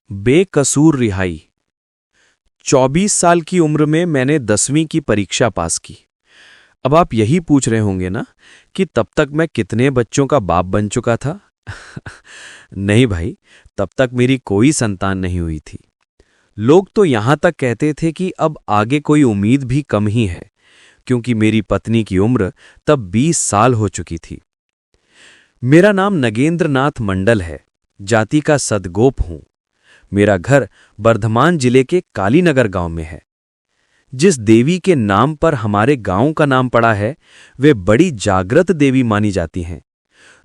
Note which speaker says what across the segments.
Speaker 1: बेकसूर रिहाई। 24 साल की उम्र में मैंने 10वीं की परीक्षा पास की। अब आप यही पूछ रहे होंगे ना कि तब तक मैं कितने बच्चों का बाप बन चुका था। नहीं भाई, तब तक मेरी कोई संतान नहीं हुई थी। लोग तो यहां तक कहते थे कि अब आगे कोई उम्मीद भी कम ही है, क्योंकि मेरी पत्नी की उम्र तब 20 साल हो चुकी थी। मेरा नाम नगेंद्र नाथ मंडल है, जाति का सदगोप हूं। मेरा घर बर्धमान जिले के कालीनगर गांव में है। जिस देवी के नाम पर हमारे गांव का नाम पड़ा है, वे बड़ी जागृत देवी मानी जाती हैं।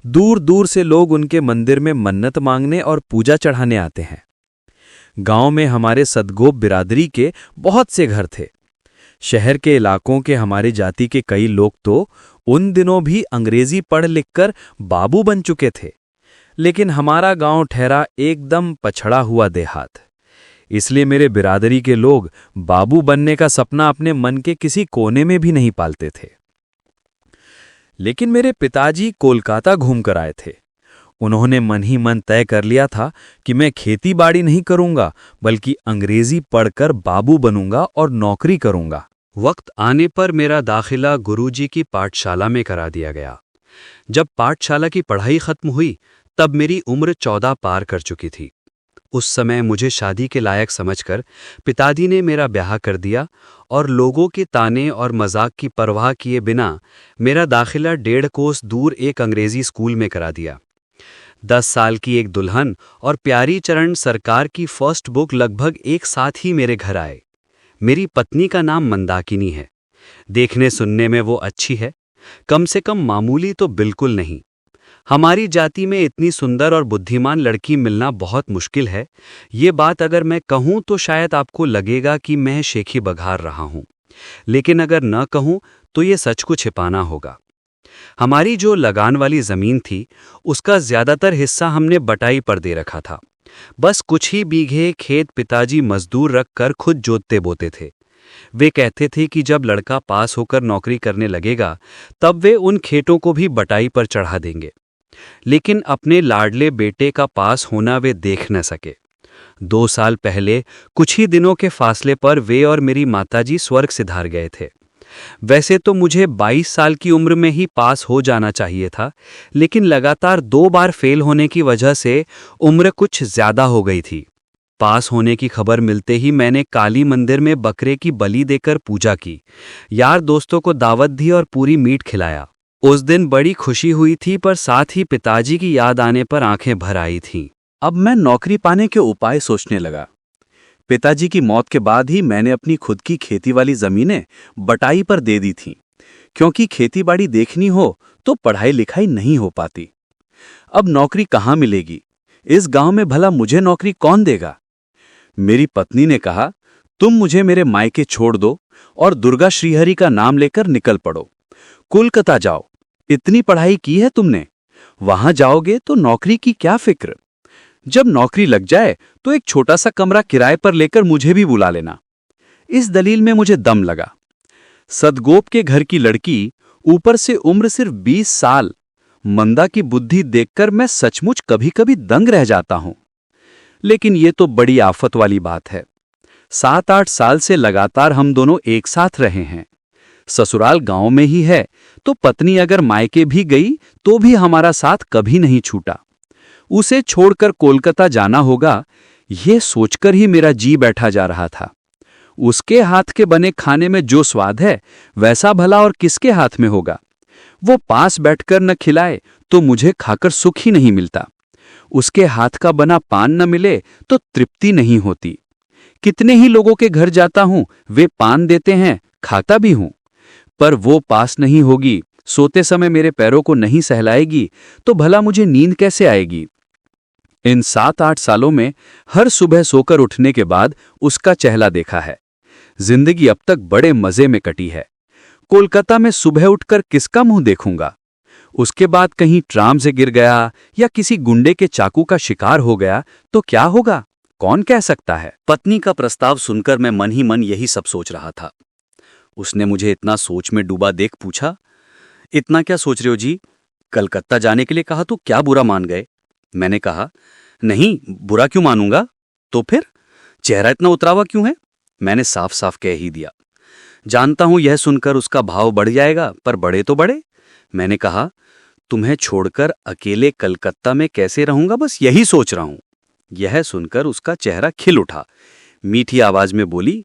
Speaker 1: दूर दूर से लोग उनके मंदिर में मन्नत मांगने और पूजा चढ़ाने आते हैं। गांव में हमारे सदगोप बिरादरी के बहुत से घर थे। शहर के इलाकों के हमारे जाति के कई लोग तो उन दिनों भी अंग्रेजी पढ़ लिखकर बाबू बन चुके थे, लेकिन हमारा गांव ठहरा एकदम पछड़ा हुआ देहात। इसलिए मेरे बिरादरी के लोग बाबू बनने का सपना अपने मन के किसी कोने में भी नहीं पालते थे। लेकिन मेरे पिताजी कोलकाता घूमकर आए थे। उन्होंने मन ही मन तय कर लिया था कि मैं खेती बाड़ी नहीं करूंगा, बल्कि अंग्रेजी पढ़कर बाबू बनूंगा और नौकरी करूंगा। वक्त आने पर मेरा दाखिला गुरुजी की पाठशाला में करा दिया गया। जब पाठशाला की पढ़ाई खत्म हुई, तब मेरी उम्र 14 पार कर चुकी थी। उस समय मुझे शादी के लायक समझकर पिताजी ने मेरा ब्याह कर दिया और लोगों के ताने और मजाक की परवाह किए बिना मेरा दाखिला 1.5 कोस दूर एक अंग्रेजी स्कूल में करा दिया। 10 साल की एक दुल्हन और प्यारी चरण सरकार की फर्स्ट बुक लगभग एक साथ ही मेरे घर आए। मेरी पत्नी का नाम मंदाकिनी है। देखने सुनने में वो अच्छी है, कम से कम मामूली तो बिल्कुल नहीं। हमारी जाति में इतनी सुंदर और बुद्धिमान लड़की मिलना बहुत मुश्किल है। ये बात अगर मैं कहूं तो शायद आपको लगेगा कि मैं शेखी बघार रहा हूं, लेकिन अगर न कहूं तो ये सच को छिपाना होगा। हमारी जो लगान वाली जमीन थी, उसका ज्यादातर हिस्सा हमने बटाई पर दे रखा था। बस कुछ ही बीघे खेत पिताजी मजदूर रखकर खुद जोतते बोते थे। वे कहते थे कि जब लड़का पास होकर नौकरी करने लगेगा, तब वे उन खेतों को भी बटाई पर चढ़ा देंगे। लेकिन अपने लाडले बेटे का पास होना वे देख न सके। 2 साल पहले कुछ ही दिनों के फासले पर वे और मेरी माताजी स्वर्ग सिधार गए थे। वैसे तो मुझे 22 साल की उम्र में ही पास हो जाना चाहिए था, लेकिन लगातार 2 बार फेल होने की वजह से उम्र कुछ ज्यादा हो गई थी। पास होने की खबर मिलते ही मैंने काली मंदिर में बकरे की बलि देकर पूजा की, यार दोस्तों को दावत दी और पूरी मीट खिलाया। उस दिन बड़ी खुशी हुई थी, पर साथ ही पिताजी की याद आने पर आंखें भर आई थीं।
Speaker 2: अब मैं नौकरी पाने के उपाय सोचने लगा। पिताजी की मौत के बाद ही मैंने अपनी खुद की खेती वाली जमीनें बटाई पर दे दी थीं, क्योंकि खेतीबाड़ी देखनी हो तो पढ़ाई लिखाई नहीं हो पाती। अब नौकरी कहाँ मिलेगी? इस गांव में भला मुझे नौकरी कौन देगा? मेरी पत्नी ने कहा, तुम मुझे मेरे मायके छोड़ दो और दुर्गा श्रीहरि का नाम लेकर निकल पड़ो। कोलकाता जाओ, इतनी पढ़ाई की है तुमने, वहां जाओगे तो नौकरी की क्या फिक्र। जब नौकरी लग जाए तो एक छोटा सा कमरा किराए पर लेकर मुझे भी बुला लेना। इस दलील में मुझे दम लगा। सदगोप के घर की लड़की, ऊपर से उम्र सिर्फ 20 साल। मंदा की बुद्धि देखकर मैं सचमुच कभी कभी दंग रह जाता हूं। लेकिन ये तो बड़ी आफत वाली बात है। 7-8 साल से लगातार हम दोनों एक साथ रहे हैं। ससुराल गांव में ही है, तो पत्नी अगर मायके भी गई तो भी हमारा साथ कभी नहीं छूटा। उसे छोड़कर कोलकाता जाना होगा, यह सोचकर ही मेरा जी बैठा जा रहा था। उसके हाथ के बने खाने में जो स्वाद है, वैसा भला और किसके हाथ में होगा? वो पास बैठकर न खिलाए तो मुझे खाकर सुख ही नहीं मिलता। उसके हाथ का बना पान न मिले तो तृप्ति नहीं होती। कितने ही लोगों के घर जाता हूं, वे पान देते हैं, खाता भी हूं, पर वो पास नहीं होगी, सोते समय मेरे पैरों को नहीं सहलाएगी, तो भला मुझे नींद कैसे आएगी? इन 7-8 सालों में हर सुबह सोकर उठने के बाद उसका चेहरा देखा है। जिंदगी अब तक बड़े मजे में कटी है। कोलकाता में सुबह उठकर किसका मुंह देखूंगा? उसके बाद कहीं ट्राम से गिर गया या किसी गुंडे के चाकू का शिकार हो गया तो क्या होगा? कौन कह सकता है?
Speaker 3: पत्नी का प्रस्ताव सुनकर मैं मन ही मन यही सब सोच रहा था। उसने मुझे इतना सोच में डूबा देख पूछा, इतना क्या सोच रहे हो जी? कलकत्ता जाने के लिए कहा तो क्या बुरा मान गए? मैंने कहा, नहीं, बुरा क्यों मानूंगा? तो फिर चेहरा इतना उतरा हुआ क्यों है? मैंने साफ साफ कह ही दिया। जानता हूं यह सुनकर उसका भाव बढ़ जाएगा, पर बढ़े तो बढ़े। मैंने कहा, तुम्हें छोड़कर अकेले कलकत्ता में कैसे रहूंगा, बस यही सोच रहा हूं। यह सुनकर उसका चेहरा खिल उठा। मीठी आवाज में बोली,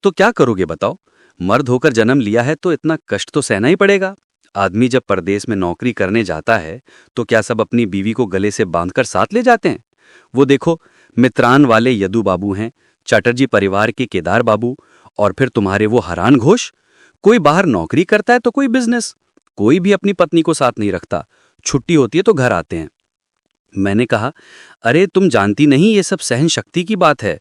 Speaker 3: तो क्या करोगे बताओ? मर्द होकर जन्म लिया है तो इतना कष्ट तो सहना ही पड़ेगा। आदमी जब परदेश में नौकरी करने जाता है तो क्या सब अपनी बीवी को गले से बांधकर साथ ले जाते हैं? वो देखो, मित्रान वाले यदु बाबू हैं, चटर्जी परिवार के केदार बाबू, और फिर तुम्हारे वो हरान घोष। कोई बाहर नौकरी करता है तो कोई बिजनेस। कोई भी अपनी पत्नी को साथ नहीं रखता। छुट्टी होती है तो घर आते हैं। मैंने कहा, अरे तुम जानती नहीं, ये सब सहन शक्ति की बात है।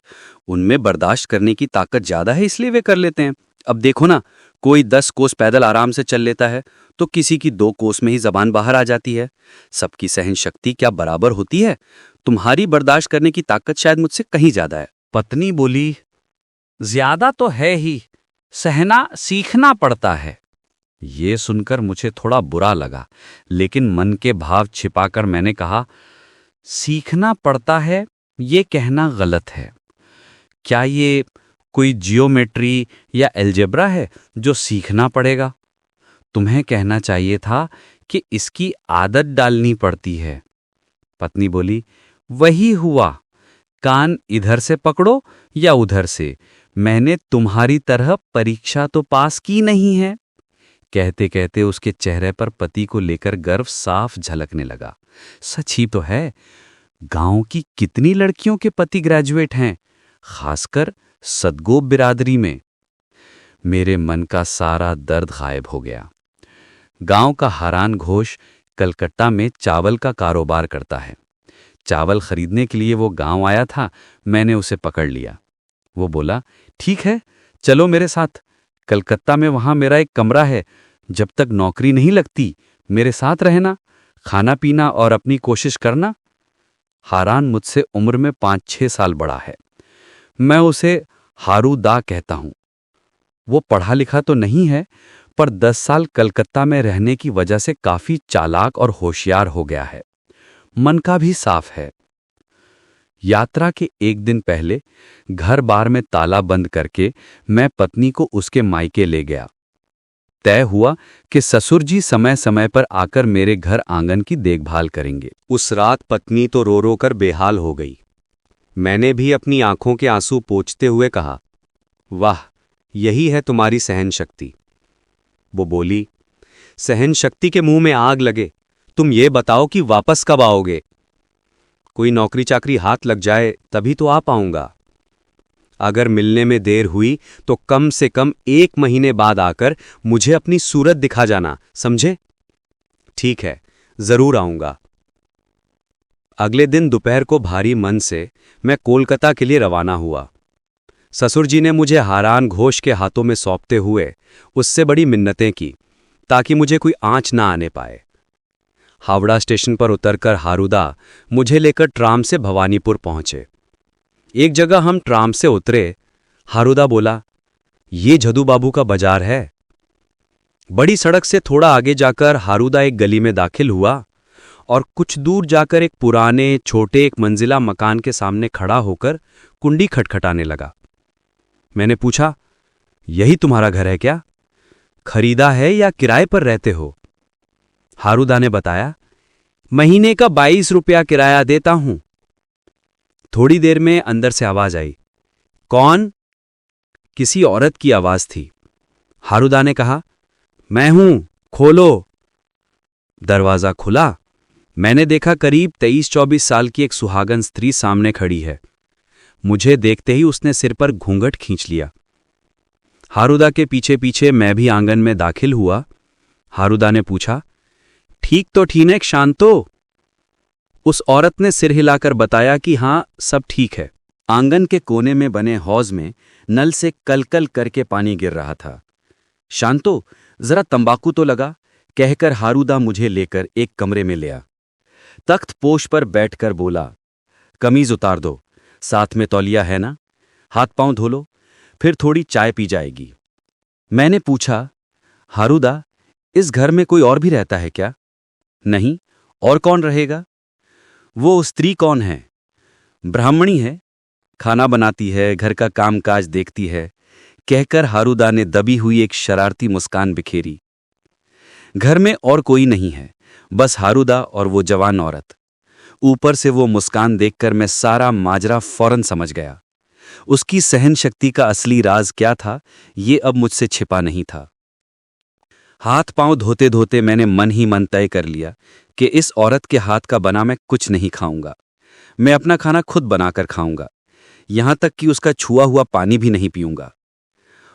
Speaker 3: उनमें बर्दाश्त करने की ताकत ज्यादा है, इसलिए वे कर लेते हैं। अब देखो ना, कोई 10 कोस पैदल आराम से चल लेता है तो किसी की 2 कोस में ही जबान बाहर आ जाती है। सबकी सहन शक्ति क्या बराबर होती है? तुम्हारी बर्दाश्त करने की ताकत शायद मुझसे कहीं ज्यादा है।
Speaker 2: पत्नी बोली, ज्यादा तो है ही, सहना सीखना पड़ता है। ये सुनकर मुझे थोड़ा बुरा लगा, लेकिन मन के भाव छिपाकर मैंने कहा, सीखना पड़ता है ये कहना गलत है। क्या ये कोई जियोमेट्री या अलजेब्रा है जो सीखना पड़ेगा? तुम्हें कहना चाहिए था कि इसकी आदत डालनी पड़ती है। पत्नी बोली, वही हुआ, कान इधर से पकड़ो या उधर से, मैंने तुम्हारी तरह परीक्षा तो पास की नहीं है। कहते कहते उसके चेहरे पर पति को लेकर गर्व साफ झलकने लगा। सच ही तो है, गांव की कितनी लड़कियों के पति ग्रेजुएट हैं, खासकर सदगोप बिरादरी में। मेरे मन का सारा दर्द गायब हो गया। गांव का हरान घोष कलकत्ता में चावल का कारोबार करता है। चावल खरीदने के लिए वो गांव आया था। मैंने उसे पकड़ लिया। वो बोला, ठीक है, चलो मेरे साथ। कलकत्ता में वहां मेरा एक कमरा है। जब तक नौकरी नहीं लगती मेरे साथ रहना, खाना पीना और अपनी कोशिश करना। हारान मुझसे उम्र में 5-6 साल बड़ा है। मैं उसे हारू दा कहता हूं। वो पढ़ा लिखा तो नहीं है, पर 10 साल कलकत्ता में रहने की वजह से काफी चालाक और होशियार हो गया है। मन का भी साफ है। यात्रा के एक दिन पहले घर बार में ताला बंद करके मैं पत्नी को उसके मायके ले गया। तय हुआ कि ससुर जी समय समय पर आकर मेरे घर आंगन की देखभाल करेंगे।
Speaker 1: उस रात पत्नी तो रो रो कर बेहाल हो गई। मैंने भी अपनी आंखों के आंसू पोंछते हुए कहा, वाह, यही है तुम्हारी सहन शक्ति। वो बोली, सहन शक्ति के मुंह में आग लगे। तुम ये बताओ कि वापस कब आओगे? कोई नौकरी चाकरी हाथ लग जाए तभी तो आ पाऊंगा। अगर मिलने में देर हुई तो कम से कम 1 महीने बाद आकर मुझे अपनी सूरत दिखा जाना, समझे? ठीक है, जरूर आऊंगा। अगले दिन दोपहर को भारी मन से मैं कोलकाता के लिए रवाना हुआ। ससुर जी ने मुझे हारान घोष के हाथों में सौंपते हुए उससे बड़ी मिन्नतें की ताकि मुझे कोई आंच ना आने पाए। हावड़ा स्टेशन पर उतरकर हारूदा मुझे लेकर ट्राम से भवानीपुर पहुंचे। एक जगह हम ट्राम से उतरे। हारूदा बोला, ये जदू बाबू का बाजार है। बड़ी सड़क से थोड़ा आगे जाकर हारूदा एक गली में दाखिल हुआ और कुछ दूर जाकर एक पुराने छोटे 1 मंजिला मकान के सामने खड़ा होकर कुंडी खटखटाने लगा। मैंने पूछा, यही तुम्हारा घर है क्या? खरीदा है या किराए पर रहते हो? हारूदा ने बताया, महीने का 22 रुपया किराया देता हूं। थोड़ी देर में अंदर से आवाज आई। कौन? किसी औरत की आवाज थी। हारूदा ने कहा, मैं हूं, खोलो। दरवाजा खुला। मैंने देखा करीब 23-24 साल की एक सुहागन स्त्री सामने खड़ी है। मुझे देखते ही उसने सिर पर घूंघट खींच लिया। हारूदा के पीछे पीछे मैं भी आंगन में दाखिल हुआ। हारूदा ने पूछा, ठीक तो ठीक है शांतो? उस औरत ने सिर हिलाकर बताया कि हां, सब ठीक है। आंगन के कोने में बने हौज में नल से कलकल करके पानी गिर रहा था। शांतो, जरा तंबाकू तो लगा, कहकर हारूदा मुझे लेकर एक कमरे में ले आ। तख्त पोश पर बैठकर बोला, कमीज उतार दो, साथ में तौलिया है ना? हाथ पांव धो लो, फिर थोड़ी चाय पी जाएगी। मैंने पूछा, हारूदा, इस घर में कोई और भी रहता है क्या? नहीं, और कौन रहेगा? वो स्त्री कौन है? ब्राह्मणी है,
Speaker 3: खाना बनाती है, घर का कामकाज देखती है, कहकर हारूदा ने दबी हुई एक शरारती मुस्कान बिखेरी। घर में और कोई नहीं है, बस हारूदा और वो जवान औरत। ऊपर से वो मुस्कान देखकर मैं सारा माजरा फौरन समझ गया। उसकी सहन शक्ति का असली राज क्या था, ये अब मुझसे छिपा नहीं था। हाथ पांव धोते धोते मैंने मन ही मन तय कर लिया कि इस औरत के हाथ का बना मैं कुछ नहीं खाऊंगा। मैं अपना खाना खुद बनाकर खाऊंगा, यहां तक कि उसका छुआ हुआ पानी भी नहीं पीऊंगा।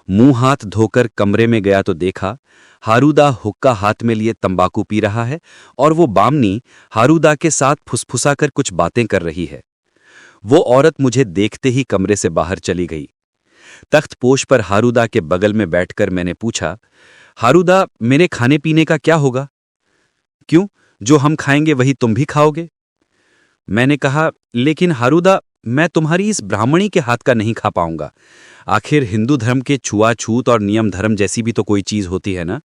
Speaker 3: मुंह हाथ धोकर कमरे में गया तो देखा हारूदा हुक्का हाथ में लिए तंबाकू पी रहा है और वो बामनी हारूदा के साथ फुसफुसाकर कुछ बातें कर रही है। वो औरत मुझे देखते ही कमरे से बाहर चली गई। तख्तपोश पर हारूदा के बगल में बैठकर मैंने पूछा, हारूदा, मेरे खाने पीने का क्या होगा? क्यों, जो हम खाएंगे वही तुम भी खाओगे? मैंने कहा, लेकिन हारूदा, मैं तुम्हारी इस ब्राह्मणी के हाथ का नहीं खा पाऊंगा। आखिर हिंदू धर्म के छुआछूत और नियम धर्म जैसी भी तो कोई चीज होती है ना?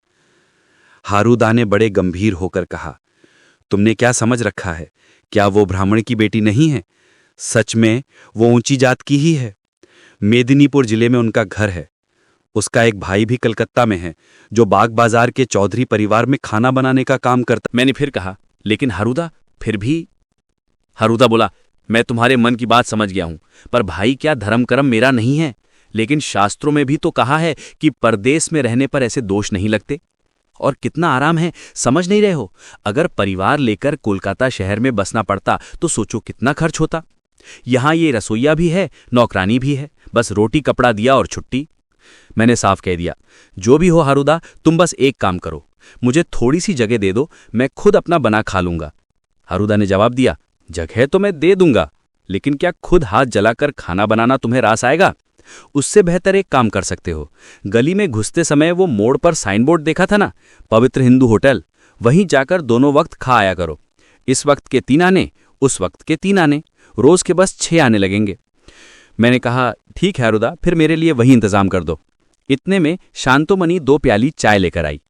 Speaker 3: हारूदा ने बड़े गंभीर होकर कहा, तुमने क्या समझ रखा है? क्या वो ब्राह्मण की बेटी नहीं है? सच में वो ऊंची जात की ही है। मेदिनीपुर जिले में उनका घर है। उसका एक भाई भी कलकत्ता में है, जो बाग बाजार के चौधरी परिवार में खाना बनाने का काम करता।
Speaker 1: मैंने फिर कहा, लेकिन हारूदा, फिर भी। हारूदा बोला, मैं तुम्हारे मन की बात समझ गया हूं, पर भाई क्या धर्म कर्म मेरा नहीं है, लेकिन शास्त्रों में भी तो कहा है कि परदेश में रहने पर ऐसे दोष नहीं लगते। और कितना आराम है, समझ नहीं रहे हो? अगर परिवार लेकर कोलकाता शहर में बसना पड़ता तो सोचो कितना खर्च होता। यहां ये रसोईया भी है, नौकरानी भी है, बस रोटी कपड़ा दिया और छुट्टी। मैंने साफ कह दिया, जो भी हो हारूदा, तुम बस एक काम करो, मुझे थोड़ी सी जगह दे दो, मैं खुद अपना बना खा लूंगा। हारूदा ने जवाब दिया, जगह तो मैं दे दूंगा, लेकिन क्या खुद हाथ जलाकर खाना बनाना तुम्हें रास आएगा? उससे बेहतर एक काम कर सकते हो, गली में घुसते समय वो मोड़ पर साइन बोर्ड देखा था ना, पवित्र हिंदू होटल, वहीं जाकर दोनों वक्त खा आया करो। इस वक्त के 3 आने, उस वक्त के 3 आने, रोज के बस 6 आने लगेंगे। मैंने कहा, ठीक है हारूदा, फिर मेरे लिए वही इंतजाम कर दो। इतने में शांतोमणि 2 प्याली चाय लेकर आई।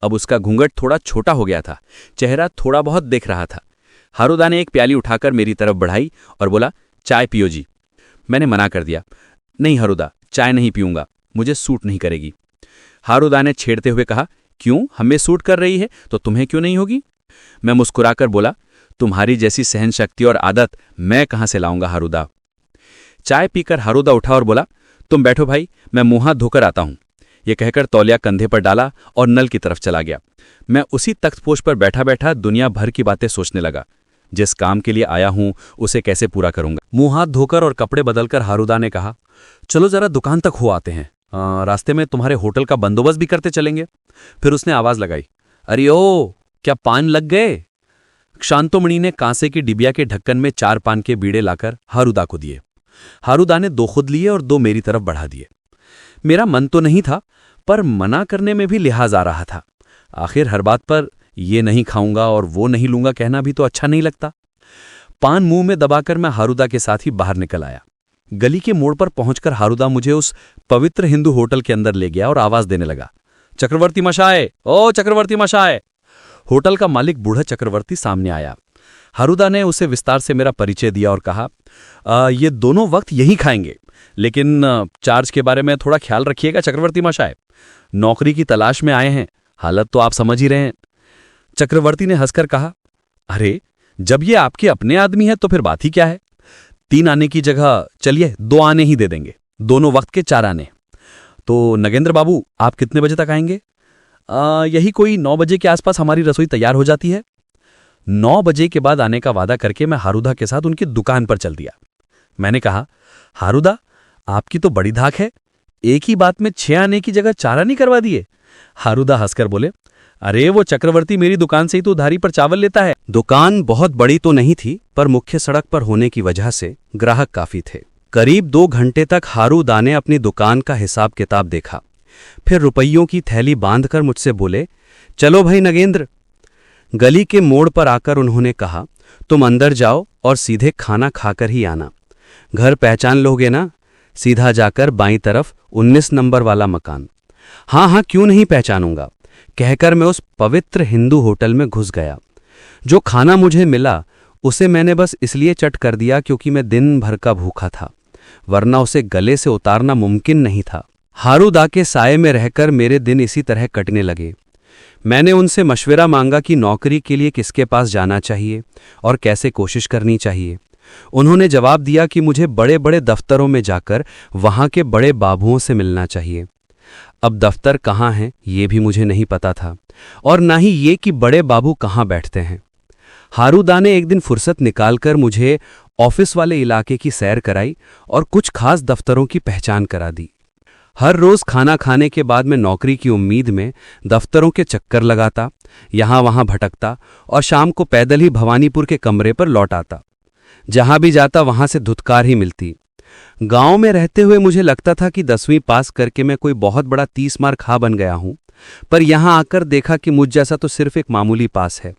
Speaker 1: अब उसका घूंघट थोड़ा छोटा हो गया था, चेहरा थोड़ा बहुत दिख रहा था। हारूदा ने एक प्याली उठाकर मेरी तरफ बढ़ाई और बोला, चाय पियो जी। मैंने मना कर दिया, नहीं हारूदा, चाय नहीं पीऊंगा, मुझे सूट नहीं करेगी। हारूदा ने छेड़ते हुए कहा, क्यों, हमें सूट कर रही है तो तुम्हें क्यों नहीं होगी? मैं मुस्कुराकर बोला, तुम्हारी जैसी सहन शक्ति और आदत मैं कहां से लाऊंगा हारूदा। चाय पीकर हारूदा उठा और बोला, तुम बैठो भाई, मैं मुंह हाथ धोकर आता हूं। यह कहकर तौलिया कंधे पर डाला और नल की तरफ चला गया। मैं उसी तख्तपोश पर बैठा बैठा दुनिया भर की बातें सोचने लगा। जिस काम के लिए आया हूं उसे कैसे पूरा करूंगा। मुंह हाथ धोकर और कपड़े बदलकर हारूदा ने कहा, चलो जरा दुकान तक हो आते हैं, रास्ते में तुम्हारे होटल का बंदोबस्त भी करते चलेंगे। फिर उसने आवाज लगाई, अरे ओ, क्या पान लग गए? शांतोमणि ने कांसे की डिबिया के ढक्कन में 4 पान के बीड़े लाकर हारूदा को दिए। हारूदा ने 2 खुद लिए और 2 मेरी तरफ बढ़ा दिए। मेरा मन तो नहीं था, पर मना करने में भी लिहाज आ रहा था। आखिर हर बात पर ये नहीं खाऊंगा और वो नहीं लूंगा कहना भी तो अच्छा नहीं लगता। पान मुंह में दबाकर मैं हारूदा के साथ ही बाहर निकल आया। गली के मोड़ पर पहुंचकर हारूदा मुझे उस पवित्र हिंदू होटल के अंदर ले गया और आवाज देने लगा, चक्रवर्ती मशाए, ओ चक्रवर्ती मशाए। होटल का मालिक बूढ़ा चक्रवर्ती सामने आया। हारूदा ने उसे विस्तार से मेरा परिचय दिया और कहा, ये दोनों वक्त यहीं खाएंगे, लेकिन चार्ज के बारे में थोड़ा ख्याल रखिएगा चक्रवर्ती मशाए। नौकरी की तलाश में आए हैं, हालत तो आप समझ ही रहे हैं। चक्रवर्ती ने हंसकर कहा, अरे जब ये आपके अपने आदमी है तो फिर बात ही क्या है। 3 आने की जगह चलिए 2 आने ही दे देंगे, दोनों वक्त के 4 आने। तो नगेंद्र बाबू, आप कितने बजे तक आएंगे? यही कोई 9 बजे के आसपास हमारी रसोई तैयार हो जाती है। 9 बजे के बाद आने का वादा करके मैं हारूदा के साथ उनकी दुकान पर चल दिया। मैंने कहा, हारूदा, आपकी तो बड़ी धाक है, एक ही बात में 6 आने की जगह 4 आने करवा दिए। हारूदा हंसकर बोले, अरे वो चक्रवर्ती मेरी दुकान से ही तो उधारी पर चावल लेता है। दुकान बहुत बड़ी तो नहीं थी, पर मुख्य सड़क पर होने की वजह से ग्राहक काफी थे। करीब 2 घंटे तक हारूदा ने अपनी दुकान का हिसाब किताब देखा, फिर रुपयों की थैली बांधकर मुझसे बोले, चलो भाई नगेंद्र। गली के मोड़ पर आकर उन्होंने कहा, तुम अंदर जाओ और सीधे खाना खाकर ही आना। घर पहचान लोगे ना? सीधा जाकर बाईं तरफ 19 नंबर वाला मकान। हाँ हाँ, क्यों नहीं पहचानूंगा, कहकर मैं उस पवित्र हिंदू होटल में घुस गया। जो खाना मुझे मिला उसे मैंने बस इसलिए चट कर दिया क्योंकि मैं दिन भर का भूखा था।
Speaker 3: वरना उसे गले से उतारना मुमकिन नहीं था। हारूदा के साये में रहकर मेरे दिन इसी तरह कटने लगे। मैंने उनसे मशवरा मांगा कि नौकरी के लिए किसके पास जाना चाहिए और कैसे कोशिश करनी चाहिए। उन्होंने जवाब दिया कि मुझे बड़े बड़े दफ्तरों में जाकर वहां के बड़े बाबुओं से मिलना चाहिए। अब दफ्तर कहाँ हैं ये भी मुझे नहीं पता था, और ना ही ये कि बड़े बाबू कहाँ बैठते हैं। हारूदा ने एक दिन फुर्सत निकालकर मुझे ऑफिस वाले इलाके की सैर कराई और कुछ खास दफ्तरों की पहचान करा दी। हर रोज खाना खाने के बाद मैं नौकरी की उम्मीद में दफ्तरों के चक्कर लगाता, यहां वहां भटकता और शाम को पैदल ही भवानीपुर के कमरे पर लौट आता। जहां भी जाता वहां से धुतकार ही मिलती। गांव में रहते हुए मुझे लगता था कि 10वीं पास करके मैं कोई बहुत बड़ा 30 मार खा बन गया हूं, पर यहां आकर देखा कि मुझ जैसा तो सिर्फ एक मामूली पास है।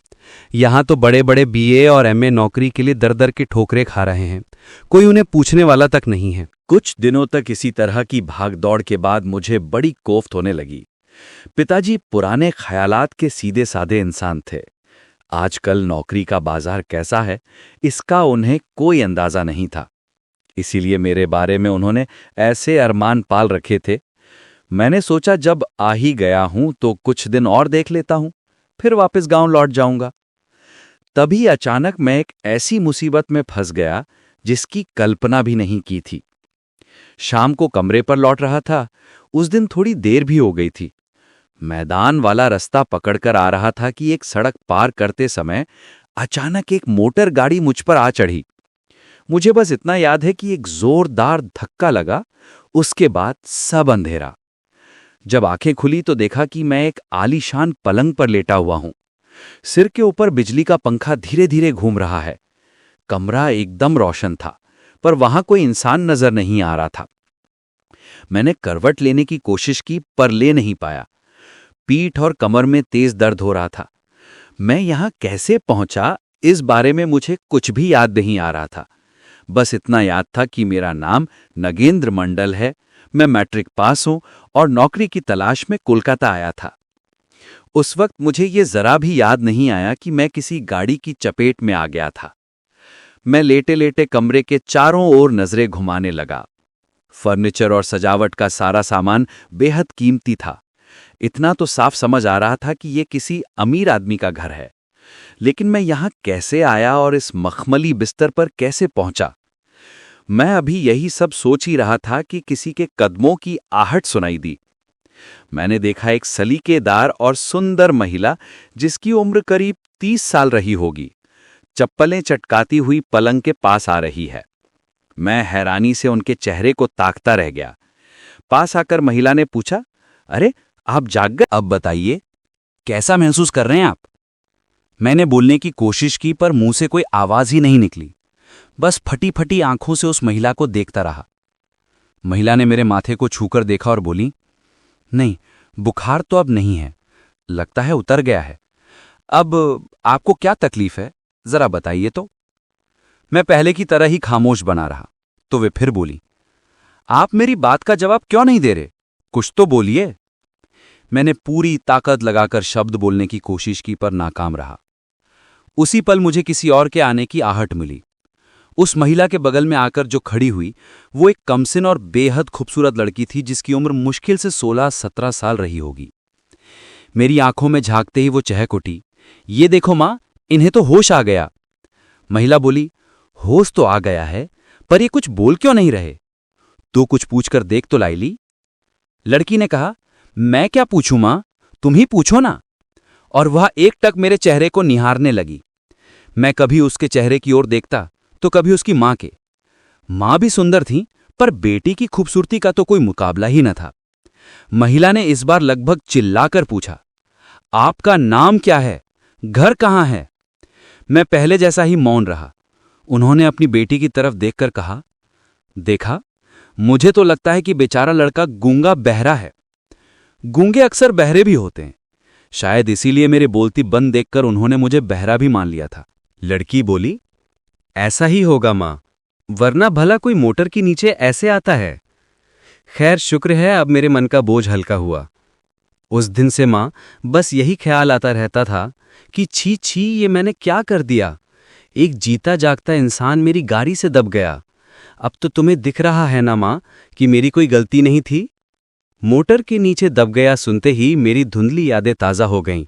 Speaker 3: यहां तो बड़े बड़े बीए और एमए नौकरी के लिए दर दर की ठोकरें खा रहे हैं, कोई उन्हें पूछने वाला तक नहीं है।
Speaker 1: कुछ दिनों तक इसी तरह की भागदौड़ के बाद मुझे बड़ी कोफ्त होने लगी। पिताजी पुराने ख्यालात के सीधे साधे इंसान थे। आजकल नौकरी का बाजार कैसा है, इसका उन्हें कोई अंदाजा नहीं था। इसीलिए मेरे बारे में उन्होंने ऐसे अरमान पाल रखे थे। मैंने सोचा जब आ ही गया हूं तो कुछ दिन और देख लेता हूं, फिर वापस गांव लौट जाऊंगा। तभी अचानक मैं एक ऐसी मुसीबत में फंस गया जिसकी कल्पना भी नहीं की थी। शाम को कमरे पर लौट रहा था। उस दिन थोड़ी देर भी हो गई थी। मैदान वाला रास्ता पकड़कर आ रहा था कि एक सड़क पार करते समय अचानक एक मोटर गाड़ी मुझ पर आ चढ़ी। मुझे बस इतना याद है कि एक जोरदार धक्का लगा, उसके बाद सब अंधेरा। जब आंखें खुली तो देखा कि मैं एक आलीशान पलंग पर लेटा हुआ हूं। सिर के ऊपर बिजली का पंखा धीरे धीरे घूम रहा है। कमरा एकदम रोशन था, पर वहां कोई इंसान नजर नहीं आ रहा था। मैंने करवट लेने की कोशिश की, पर ले नहीं पाया। पीठ और कमर में तेज दर्द हो रहा था। मैं यहां कैसे पहुंचा, इस बारे में मुझे कुछ भी याद नहीं आ रहा था। बस इतना याद था कि मेरा नाम नगेंद्र मंडल है, मैं मैट्रिक पास हूं और नौकरी की तलाश में कोलकाता आया था। उस वक्त मुझे ये जरा भी याद नहीं आया कि मैं किसी गाड़ी की चपेट में आ गया था। मैं लेटे लेटे कमरे के चारों ओर नजरें घुमाने लगा। फर्नीचर और सजावट का सारा सामान बेहद कीमती था। इतना तो साफ समझ आ रहा था कि ये किसी अमीर आदमी का घर है। लेकिन मैं यहां कैसे आया और इस मखमली बिस्तर पर कैसे पहुंचा? मैं अभी यही सब सोच ही रहा था कि किसी के कदमों की आहट सुनाई दी। मैंने देखा एक सलीकेदार और सुंदर महिला, जिसकी उम्र करीब 30 साल रही होगी, चप्पलें चटकाती हुई पलंग के पास आ रही है। मैं हैरानी से उनके चेहरे को ताकता रह गया। पास आकर महिला ने पूछा, अरे आप जाग गए?
Speaker 3: अब बताइए, कैसा महसूस कर रहे हैं आप? मैंने बोलने की कोशिश की, पर मुंह से कोई आवाज ही नहीं निकली। बस फटी फटी आंखों से उस महिला को देखता रहा। महिला ने मेरे माथे को छूकर देखा और बोली, नहीं, बुखार तो अब नहीं है, लगता है उतर गया है। अब आपको क्या तकलीफ है, जरा बताइए तो। मैं पहले की तरह ही खामोश बना रहा, तो वे फिर बोली, आप मेरी बात का जवाब क्यों नहीं दे रहे? कुछ तो बोलिए। मैंने पूरी ताकत लगाकर शब्द बोलने की कोशिश की, पर नाकाम रहा। उसी पल मुझे किसी और के आने की आहट मिली। उस महिला के बगल में आकर जो खड़ी हुई, वो एक कमसिन और बेहद खूबसूरत लड़की थी, जिसकी उम्र मुश्किल से 16-17 साल रही होगी। मेरी आंखों में झांकते ही वो चहक उठी, ये देखो मां, इन्हें तो होश आ गया। महिला बोली, होश तो आ गया है, पर ये कुछ बोल क्यों नहीं रहे? तू कुछ पूछकर देख तो लाइली। लड़की ने कहा, मैं क्या पूछूं मां, तुम ही पूछो ना। और वह एकटक मेरे चेहरे को निहारने लगी। मैं कभी उसके चेहरे की ओर देखता तो कभी उसकी मां के। मां भी सुंदर थी, पर बेटी की खूबसूरती का तो कोई मुकाबला ही न था। महिला ने इस बार लगभग चिल्लाकर पूछा, आपका नाम क्या है, घर कहां है? मैं पहले जैसा ही मौन रहा। उन्होंने अपनी बेटी की तरफ देखकर कहा, देखा, मुझे तो लगता है कि बेचारा लड़का गूंगा बहरा है। गूंगे अक्सर बहरे भी होते हैं, शायद इसीलिए मेरे बोलती बंद देखकर उन्होंने मुझे बहरा भी मान लिया था। लड़की बोली, ऐसा ही होगा मां, वरना भला कोई मोटर के नीचे ऐसे आता है। खैर शुक्र है, अब मेरे मन का बोझ हल्का हुआ। उस दिन से मां, बस यही ख्याल आता रहता था कि छी छी, ये मैंने क्या कर दिया। एक जीता जागता इंसान मेरी गाड़ी से दब गया। अब तो तुम्हें दिख रहा है ना माँ कि मेरी कोई गलती नहीं थी। मोटर के नीचे दब गया सुनते ही मेरी धुंधली यादें ताज़ा हो गईं।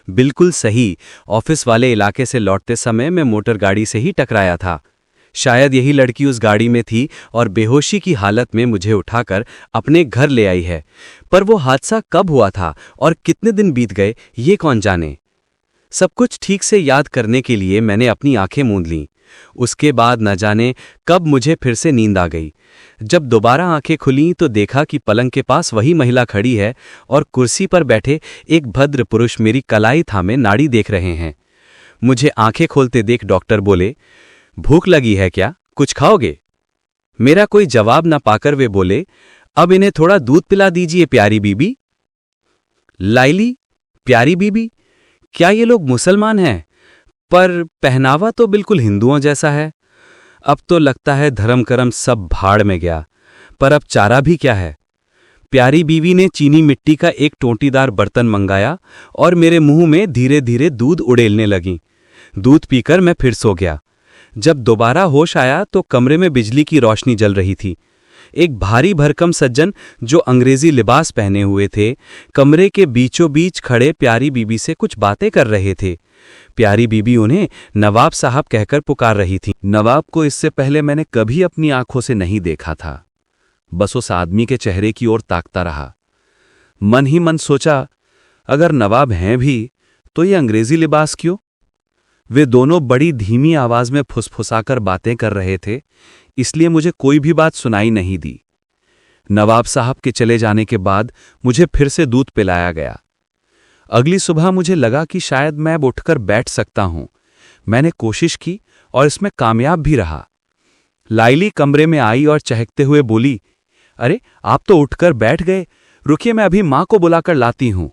Speaker 3: बिल्कुल सही, ऑफिस वाले इलाके से लौटते समय मैं मोटर गाड़ी से ही टकराया था। शायद यही लड़की उस गाड़ी में थी और बेहोशी की हालत में मुझे उठाकर अपने घर ले आई है। पर वो हादसा कब हुआ था और कितने दिन बीत गए ये कौन जाने। सब कुछ ठीक से याद करने के लिए मैंने अपनी आंखें मूंद लीं। उसके बाद न जाने कब मुझे फिर से नींद आ गई। जब दोबारा आंखें खुलीं तो देखा कि पलंग के पास वही महिला खड़ी है और कुर्सी पर बैठे एक भद्र पुरुष मेरी कलाई थामे नाड़ी देख रहे हैं। मुझे आंखें खोलते देख डॉक्टर बोले, भूख लगी है क्या, कुछ खाओगे? मेरा कोई जवाब न पाकर वे बोले, अब इन्हें थोड़ा दूध पिला दीजिए प्यारी बीबी। लाइली, प्यारी बीबी, क्या ये लोग मुसलमान हैं? पर पहनावा तो बिल्कुल हिंदुओं जैसा है। अब तो लगता है धर्म कर्म सब भाड़ में गया। पर अब चारा भी क्या है। प्यारी बीवी ने चीनी मिट्टी का एक टोंटीदार बर्तन मंगाया और मेरे मुंह में धीरे धीरे दूध उड़ेलने लगी। दूध पीकर मैं फिर सो गया। जब दोबारा होश आया तो कमरे में बिजली की रोशनी जल रही थी। एक भारी भरकम सज्जन जो अंग्रेजी लिबास पहने हुए थे, कमरे के बीचों बीच खड़े प्यारी बीबी से कुछ बातें कर रहे थे। प्यारी बीबी उन्हें नवाब साहब कहकर पुकार रही थी।
Speaker 2: नवाब को इससे पहले मैंने कभी अपनी आंखों से नहीं देखा था। बस उस आदमी के चेहरे की ओर ताकता रहा। मन ही मन सोचा, अगर नवाब हैं भी तो ये अंग्रेजी लिबास क्यों? वे दोनों बड़ी धीमी आवाज में फुसफुसाकर बातें कर रहे थे, इसलिए मुझे कोई भी बात सुनाई नहीं दी। नवाब साहब के चले जाने के बाद मुझे फिर से दूध पिलाया गया। अगली सुबह मुझे लगा कि शायद मैं अब उठकर बैठ सकता हूं। मैंने कोशिश की और इसमें कामयाब भी रहा। लाइली कमरे में आई और चहकते हुए बोली, अरे आप तो उठकर बैठ गए, रुकिए मैं अभी मां को बुलाकर लाती हूं।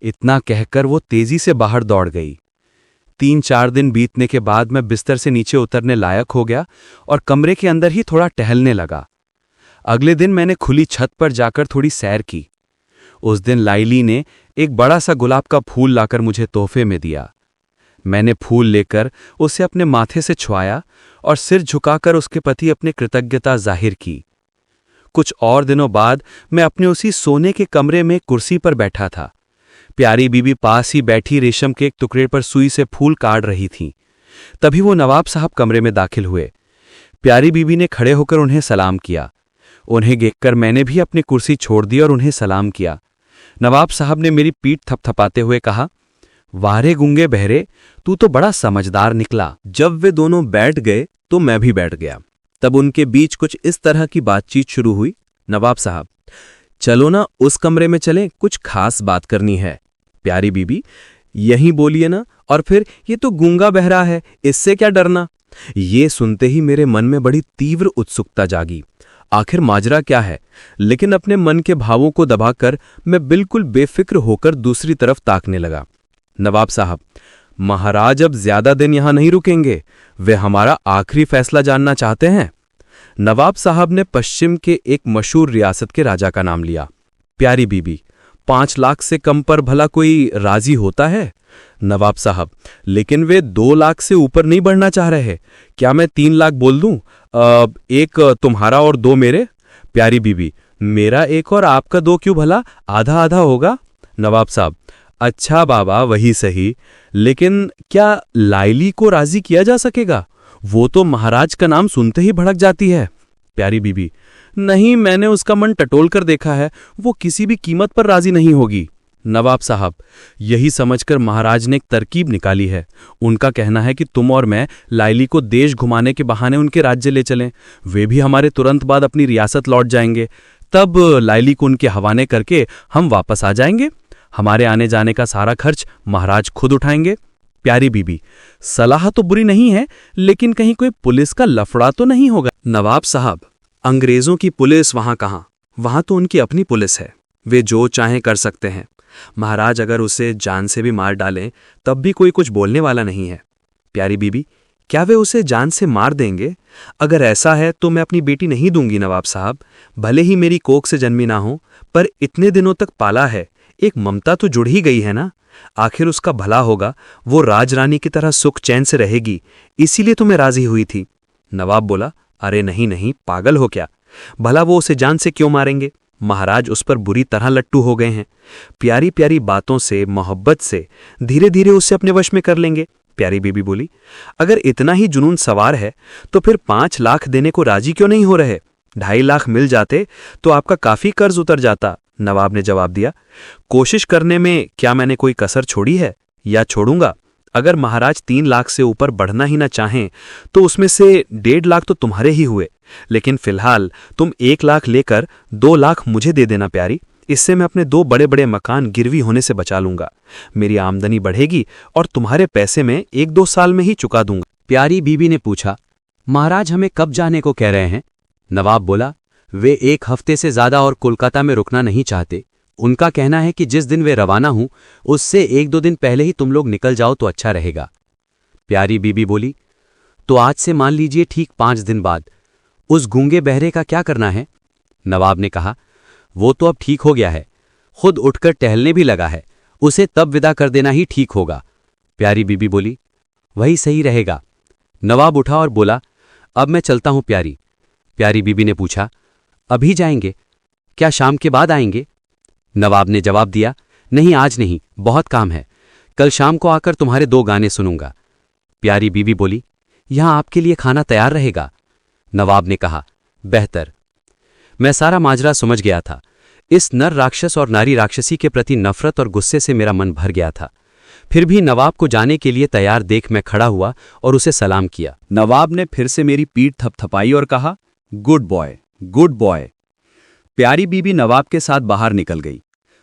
Speaker 2: इतना कहकर वो तेजी से बाहर दौड़ गई। 3-4 दिन बीतने के बाद मैं बिस्तर से नीचे उतरने लायक हो गया और कमरे के अंदर ही थोड़ा टहलने लगा। अगले दिन मैंने खुली छत पर जाकर थोड़ी सैर की। उस दिन लाइली ने एक बड़ा सा गुलाब का फूल लाकर मुझे तोहफे में दिया। मैंने फूल लेकर उसे अपने माथे से छुआया और सिर झुकाकर उसके प्रति अपनी कृतज्ञता जाहिर की। कुछ और दिनों बाद मैं अपने उसी सोने के कमरे में कुर्सी पर बैठा था। प्यारी बीबी पास ही बैठी रेशम के एक टुकड़े पर सुई से फूल काट रही थी। तभी वो नवाब साहब कमरे में दाखिल हुए। प्यारी बीबी ने खड़े होकर उन्हें सलाम किया। उन्हें देखकर मैंने भी अपनी कुर्सी छोड़ दी और उन्हें सलाम किया। नवाब साहब ने मेरी पीठ थपथपाते हुए कहा, वारे गुंगे बहरे, तू तो बड़ा समझदार निकला। जब वे दोनों बैठ गए तो मैं भी बैठ गया। तब उनके बीच कुछ इस तरह की बातचीत शुरू हुई। नवाब साहब, चलो ना उस कमरे में चलें, कुछ खास बात करनी है। प्यारी बीबी, यहीं बोलिए ना, और फिर ये तो गूंगा बहरा है, इससे क्या डरना। ये सुनते ही मेरे मन में बड़ी तीव्र उत्सुकता जागी। आखिर माजरा क्या है? लेकिन अपने मन के भावों को दबाकर मैं बिल्कुल बेफिक्र होकर दूसरी तरफ ताकने लगा। नवाब साहब, महाराज अब ज्यादा दिन यहां नहीं रुकेंगे, वे हमारा आखिरी फैसला जानना चाहते हैं। नवाब साहब ने पश्चिम के एक मशहूर रियासत के राजा का नाम लिया। प्यारी बीबी, 5 लाख से कम पर भला कोई राजी होता है? नवाब साहब, लेकिन वे 2 लाख से ऊपर नहीं बढ़ना चाह रहे। क्या मैं 3 लाख बोल दूं? एक तुम्हारा और 2 मेरे। प्यारी बीबी, मेरा 1 और आपका 2 क्यों भला, आधा आधा होगा। नवाब साहब, अच्छा बाबा वही सही, लेकिन क्या लाइली को राजी किया जा सकेगा? वो तो महाराज का नाम सुनते ही भड़क जाती है। प्यारी बीबी, नहीं, मैंने उसका मन टटोल कर देखा है, वो किसी भी कीमत पर राजी नहीं होगी। नवाब साहब, यही समझकर महाराज ने एक तरकीब निकाली है। उनका कहना है कि तुम और मैं लाइली को देश घुमाने के बहाने उनके राज्य ले चलें। वे भी हमारे तुरंत बाद अपनी रियासत लौट जाएंगे। तब लाइली को उनके हवाले करके हम वापस आ जाएंगे। हमारे आने जाने का सारा खर्च महाराज खुद उठाएंगे। प्यारी बीबी, सलाह तो बुरी नहीं है, लेकिन कहीं कोई पुलिस का लफड़ा तो नहीं होगा?
Speaker 3: नवाब साहब, अंग्रेजों की पुलिस वहां कहाँ, वहां तो उनकी अपनी पुलिस है। वे जो चाहें कर सकते हैं। महाराज अगर उसे जान से भी मार डालें तब भी कोई कुछ बोलने वाला नहीं है। प्यारी बीबी, क्या वे उसे जान से मार देंगे? अगर ऐसा है तो मैं अपनी बेटी नहीं दूंगी नवाब साहब। भले ही मेरी कोख से जन्मी ना हो, पर इतने दिनों तक पाला है, एक ममता तो जुड़ ही गई है ना। आखिर उसका भला होगा, वो राजरानी की तरह सुख चैन से रहेगी, इसीलिए तो मैं राजी हुई थी। नवाब बोला, अरे नहीं नहीं, पागल हो क्या? भला वो उसे जान से क्यों मारेंगे? महाराज उस पर बुरी तरह लट्टू हो गए हैं। प्यारी प्यारी बातों से, मोहब्बत से धीरे धीरे उसे अपने वश में कर लेंगे। प्यारी बीबी बोली, अगर इतना ही जुनून सवार है तो फिर 5 लाख देने को राजी क्यों नहीं हो रहे? 2.5 लाख मिल जाते तो आपका काफी कर्ज उतर जाता। नवाब ने जवाब दिया, कोशिश करने में क्या मैंने कोई कसर छोड़ी है या छोड़ूंगा? अगर महाराज 3 लाख से ऊपर बढ़ना ही ना चाहें तो उसमें से 1.5 लाख तो तुम्हारे ही हुए, लेकिन फिलहाल तुम 1 लाख लेकर 2 लाख मुझे दे देना प्यारी। इससे मैं अपने 2 बड़े बड़े मकान गिरवी होने से बचा लूंगा। मेरी आमदनी बढ़ेगी और तुम्हारे पैसे में 1-2 साल में ही चुका दूंगा।
Speaker 2: प्यारी बीबी ने पूछा, महाराज हमें कब जाने को कह रहे हैं? नवाब बोला, वे 1 हफ्ते से ज्यादा और कोलकाता में रुकना नहीं चाहते। उनका कहना है कि जिस दिन वे रवाना हों उससे 1-2 दिन पहले ही तुम लोग निकल जाओ तो अच्छा रहेगा। प्यारी बीबी बोली, तो आज से मान लीजिए ठीक 5 दिन बाद। उस गूंगे बहरे का क्या करना है? नवाब ने कहा, वो तो अब ठीक हो गया है, खुद उठकर टहलने भी लगा है, उसे तब विदा कर देना ही ठीक होगा। प्यारी बीबी बोली, वही सही रहेगा। नवाब उठा और बोला, अब मैं चलता हूं प्यारी। प्यारी बीबी ने पूछा, अभी जाएंगे? क्या शाम के बाद आएंगे? नवाब ने जवाब दिया, नहीं आज नहीं, बहुत काम है, कल शाम को आकर तुम्हारे 2 गाने सुनूंगा। प्यारी बीबी बोली, यहां आपके लिए खाना तैयार रहेगा। नवाब ने कहा, बेहतर। मैं सारा माजरा समझ गया था। इस नर राक्षस और नारी राक्षसी के प्रति नफरत और गुस्से से मेरा मन भर गया था। फिर भी नवाब को जाने के लिए तैयार देख मैं खड़ा हुआ और उसे सलाम किया।
Speaker 1: नवाब ने फिर से मेरी पीठ थपथपाई और कहा, गुड बॉय, गुड बॉय। प्यारी बीबी नवाब के साथ बाहर निकल गई।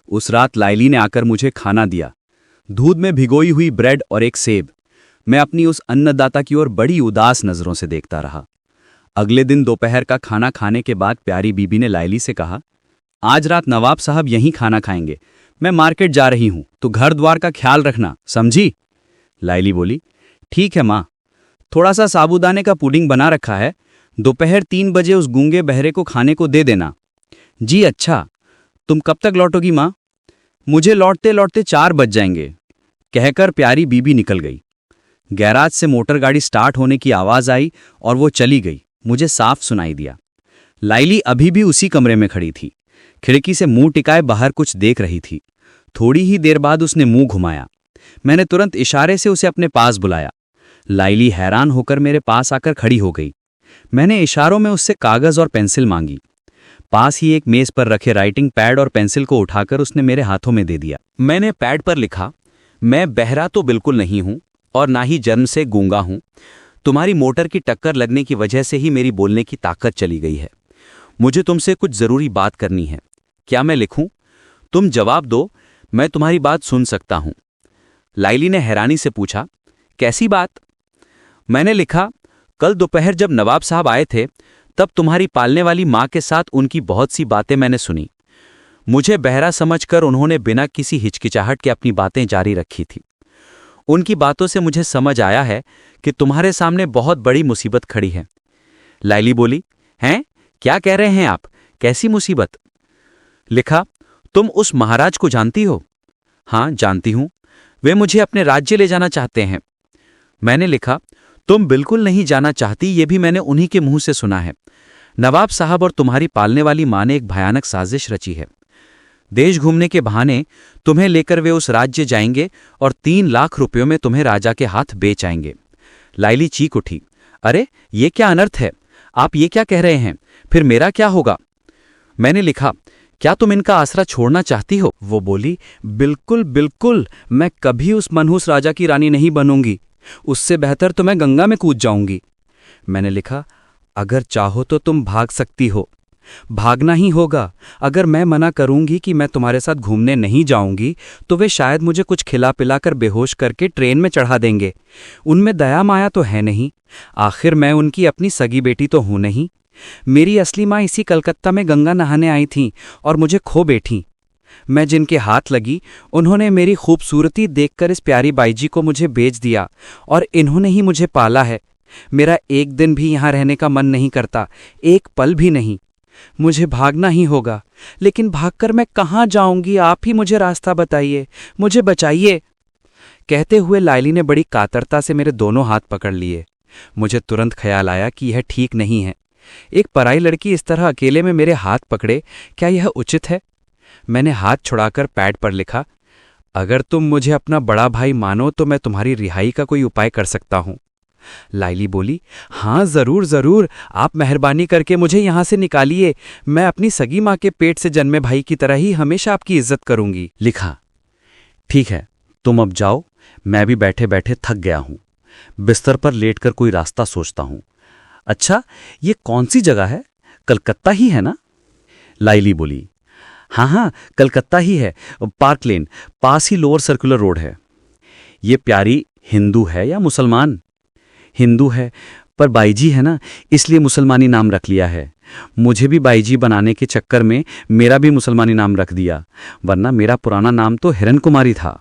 Speaker 1: उस रात लाइली ने आकर मुझे खाना दिया, दूध में भिगोई हुई ब्रेड और एक सेब। मैं अपनी उस अन्नदाता की ओर बड़ी उदास नजरों से देखता रहा। अगले दिन दोपहर का खाना खाने के बाद प्यारी बीबी ने लाइली से कहा, आज रात नवाब साहब यहीं खाना खाएंगे, मैं मार्केट जा रही हूं तो घर द्वार का ख्याल रखना, समझी? लाइली बोली, ठीक है माँ, थोड़ा सा साबूदाने का पुडिंग बना रखा है, दोपहर 3 बजे उस गूंगे बहरे को खाने को दे देना। जी अच्छा, तुम कब तक लौटोगी माँ? मुझे लौटते लौटते 4 बज जाएंगे, कहकर प्यारी बीबी निकल गई। गैराज से मोटर गाड़ी स्टार्ट होने की आवाज आई और वो चली गई। मुझे साफ सुनाई दिया। लाइली अभी भी उसी कमरे में खड़ी थी, खिड़की से मुंह टिकाए बाहर कुछ देख रही थी। थोड़ी ही देर बाद उसने मुंह घुमाया। मैंने तुरंत इशारे से उसे अपने पास बुलाया। लाइली हैरान होकर मेरे पास आकर खड़ी हो गई। मैंने इशारों में उससे कागज और पेंसिल मांगी। पास ही एक मेज पर रखे राइटिंग पैड और पेंसिल को उठाकर उसने मेरे हाथों में दे दिया। मैंने पैड पर लिखा, मैं बहरा तो बिल्कुल नहीं हूं और ना ही जन्म से गूंगा हूं। तुम्हारी मोटर की टक्कर लगने की वजह से ही मेरी बोलने की ताकत चली गई है। मुझे तुमसे कुछ जरूरी बात करनी है। क्या मैं लिखूं? तुम जवाब दो, मैं तुम्हारी बात सुन सकता हूं। लाइली ने हैरानी से पूछा, कैसी बात? मैंने लिखा, कल दोपहर जब नवाब साहब आए थे तब तुम्हारी पालने वाली माँ के साथ उनकी बहुत सी बातें मैंने सुनी। मुझे बहरा समझकर उन्होंने बिना किसी हिचकिचाहट के अपनी बातें जारी रखी थी। उनकी बातों से मुझे समझ आया है कि तुम्हारे सामने बहुत बड़ी मुसीबत खड़ी है। लाइली बोली, हैं? क्या कह रहे हैं आप? कैसी मुसीबत? लिखा, तुम उस महाराज को जानती हो? हाँ जानती हूं, वे मुझे अपने राज्य ले जाना चाहते हैं। मैंने लिखा, तुम बिल्कुल नहीं जाना चाहती, ये भी मैंने उन्हीं के मुंह से सुना है। नवाब साहब और तुम्हारी पालने वाली माँ ने एक भयानक साजिश रची है। देश घूमने के बहाने तुम्हें लेकर वे उस राज्य जाएंगे और 3 लाख रुपयों में तुम्हें राजा के हाथ बेच आएंगे। लाइली चीख उठी, अरे ये क्या अनर्थ है? आप ये क्या कह रहे हैं? फिर मेरा क्या होगा? मैंने लिखा, क्या तुम इनका आसरा छोड़ना चाहती हो? वो बोली, बिल्कुल बिल्कुल, मैं कभी उस मनहूस राजा की रानी नहीं बनूंगी। उससे बेहतर तो मैं गंगा में कूद जाऊंगी। मैंने लिखा, अगर चाहो तो तुम भाग सकती हो। भागना ही होगा। अगर मैं मना करूंगी कि मैं तुम्हारे साथ घूमने नहीं जाऊंगी तो वे शायद मुझे कुछ खिला पिलाकर बेहोश करके ट्रेन में चढ़ा देंगे। उनमें दया माया तो है नहीं। आखिर मैं उनकी अपनी सगी बेटी तो हूं नहीं। मेरी असली माँ इसी कलकत्ता में गंगा नहाने आई थीं और मुझे खो बैठी। मैं जिनके हाथ लगी उन्होंने मेरी खूबसूरती देखकर इस प्यारी बाई जी को मुझे बेच दिया और इन्होंने ही मुझे पाला है। मेरा एक दिन भी यहाँ रहने का मन नहीं करता, एक पल भी नहीं। मुझे भागना ही होगा, लेकिन भागकर मैं कहाँ जाऊंगी? आप ही मुझे रास्ता बताइए, मुझे बचाइए। कहते हुए लाइली ने बड़ी कातरता से मेरे दोनों हाथ पकड़ लिए। मुझे तुरंत ख्याल आया कि यह ठीक नहीं है। एक पराई लड़की इस तरह अकेले में मेरे हाथ पकड़े, क्या यह उचित है? मैंने हाथ छुड़ाकर पैड पर लिखा, अगर तुम मुझे अपना बड़ा भाई मानो तो मैं तुम्हारी रिहाई का कोई उपाय कर सकता हूं। लाइली बोली, हाँ जरूर जरूर, आप मेहरबानी करके मुझे यहां से निकालिए। मैं अपनी सगी माँ के पेट से जन्मे भाई की तरह ही हमेशा आपकी इज्जत करूंगी।
Speaker 3: लिखा, ठीक है, तुम अब जाओ, मैं भी बैठे बैठे थक गया हूं। बिस्तर पर लेटकर कोई रास्ता सोचता हूं। अच्छा, ये कौन सी जगह है? कलकत्ता ही है ना? लाइली बोली, हाँ हाँ, कलकत्ता ही है, पार्क लेन, पास ही लोअर सर्कुलर रोड है। ये प्यारी हिंदू है या मुसलमान? हिंदू है, पर बाईजी है ना, इसलिए मुसलमानी नाम रख लिया है। मुझे भी बाईजी बनाने के चक्कर में मेरा भी मुसलमानी नाम रख दिया, वरना मेरा पुराना नाम तो हिरन कुमारी था।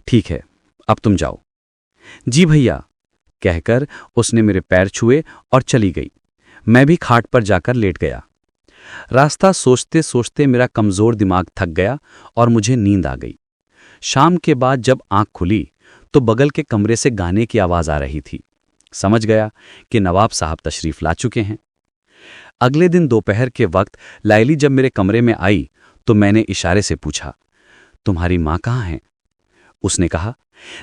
Speaker 3: ठीक है, अब तुम जाओ। जी भैया, कहकर उसने मेरे पैर छुए और चली गई। मैं भी खाट पर जाकर लेट गया। रास्ता सोचते सोचते मेरा कमजोर दिमाग थक गया और मुझे नींद आ गई। शाम के बाद जब आंख खुली तो बगल के कमरे से गाने की आवाज आ रही थी। समझ गया कि नवाब साहब तशरीफ ला चुके हैं। अगले दिन दोपहर के वक्त लाइली जब मेरे कमरे में आई तो मैंने इशारे से पूछा, तुम्हारी माँ कहाँ हैं? उसने कहा,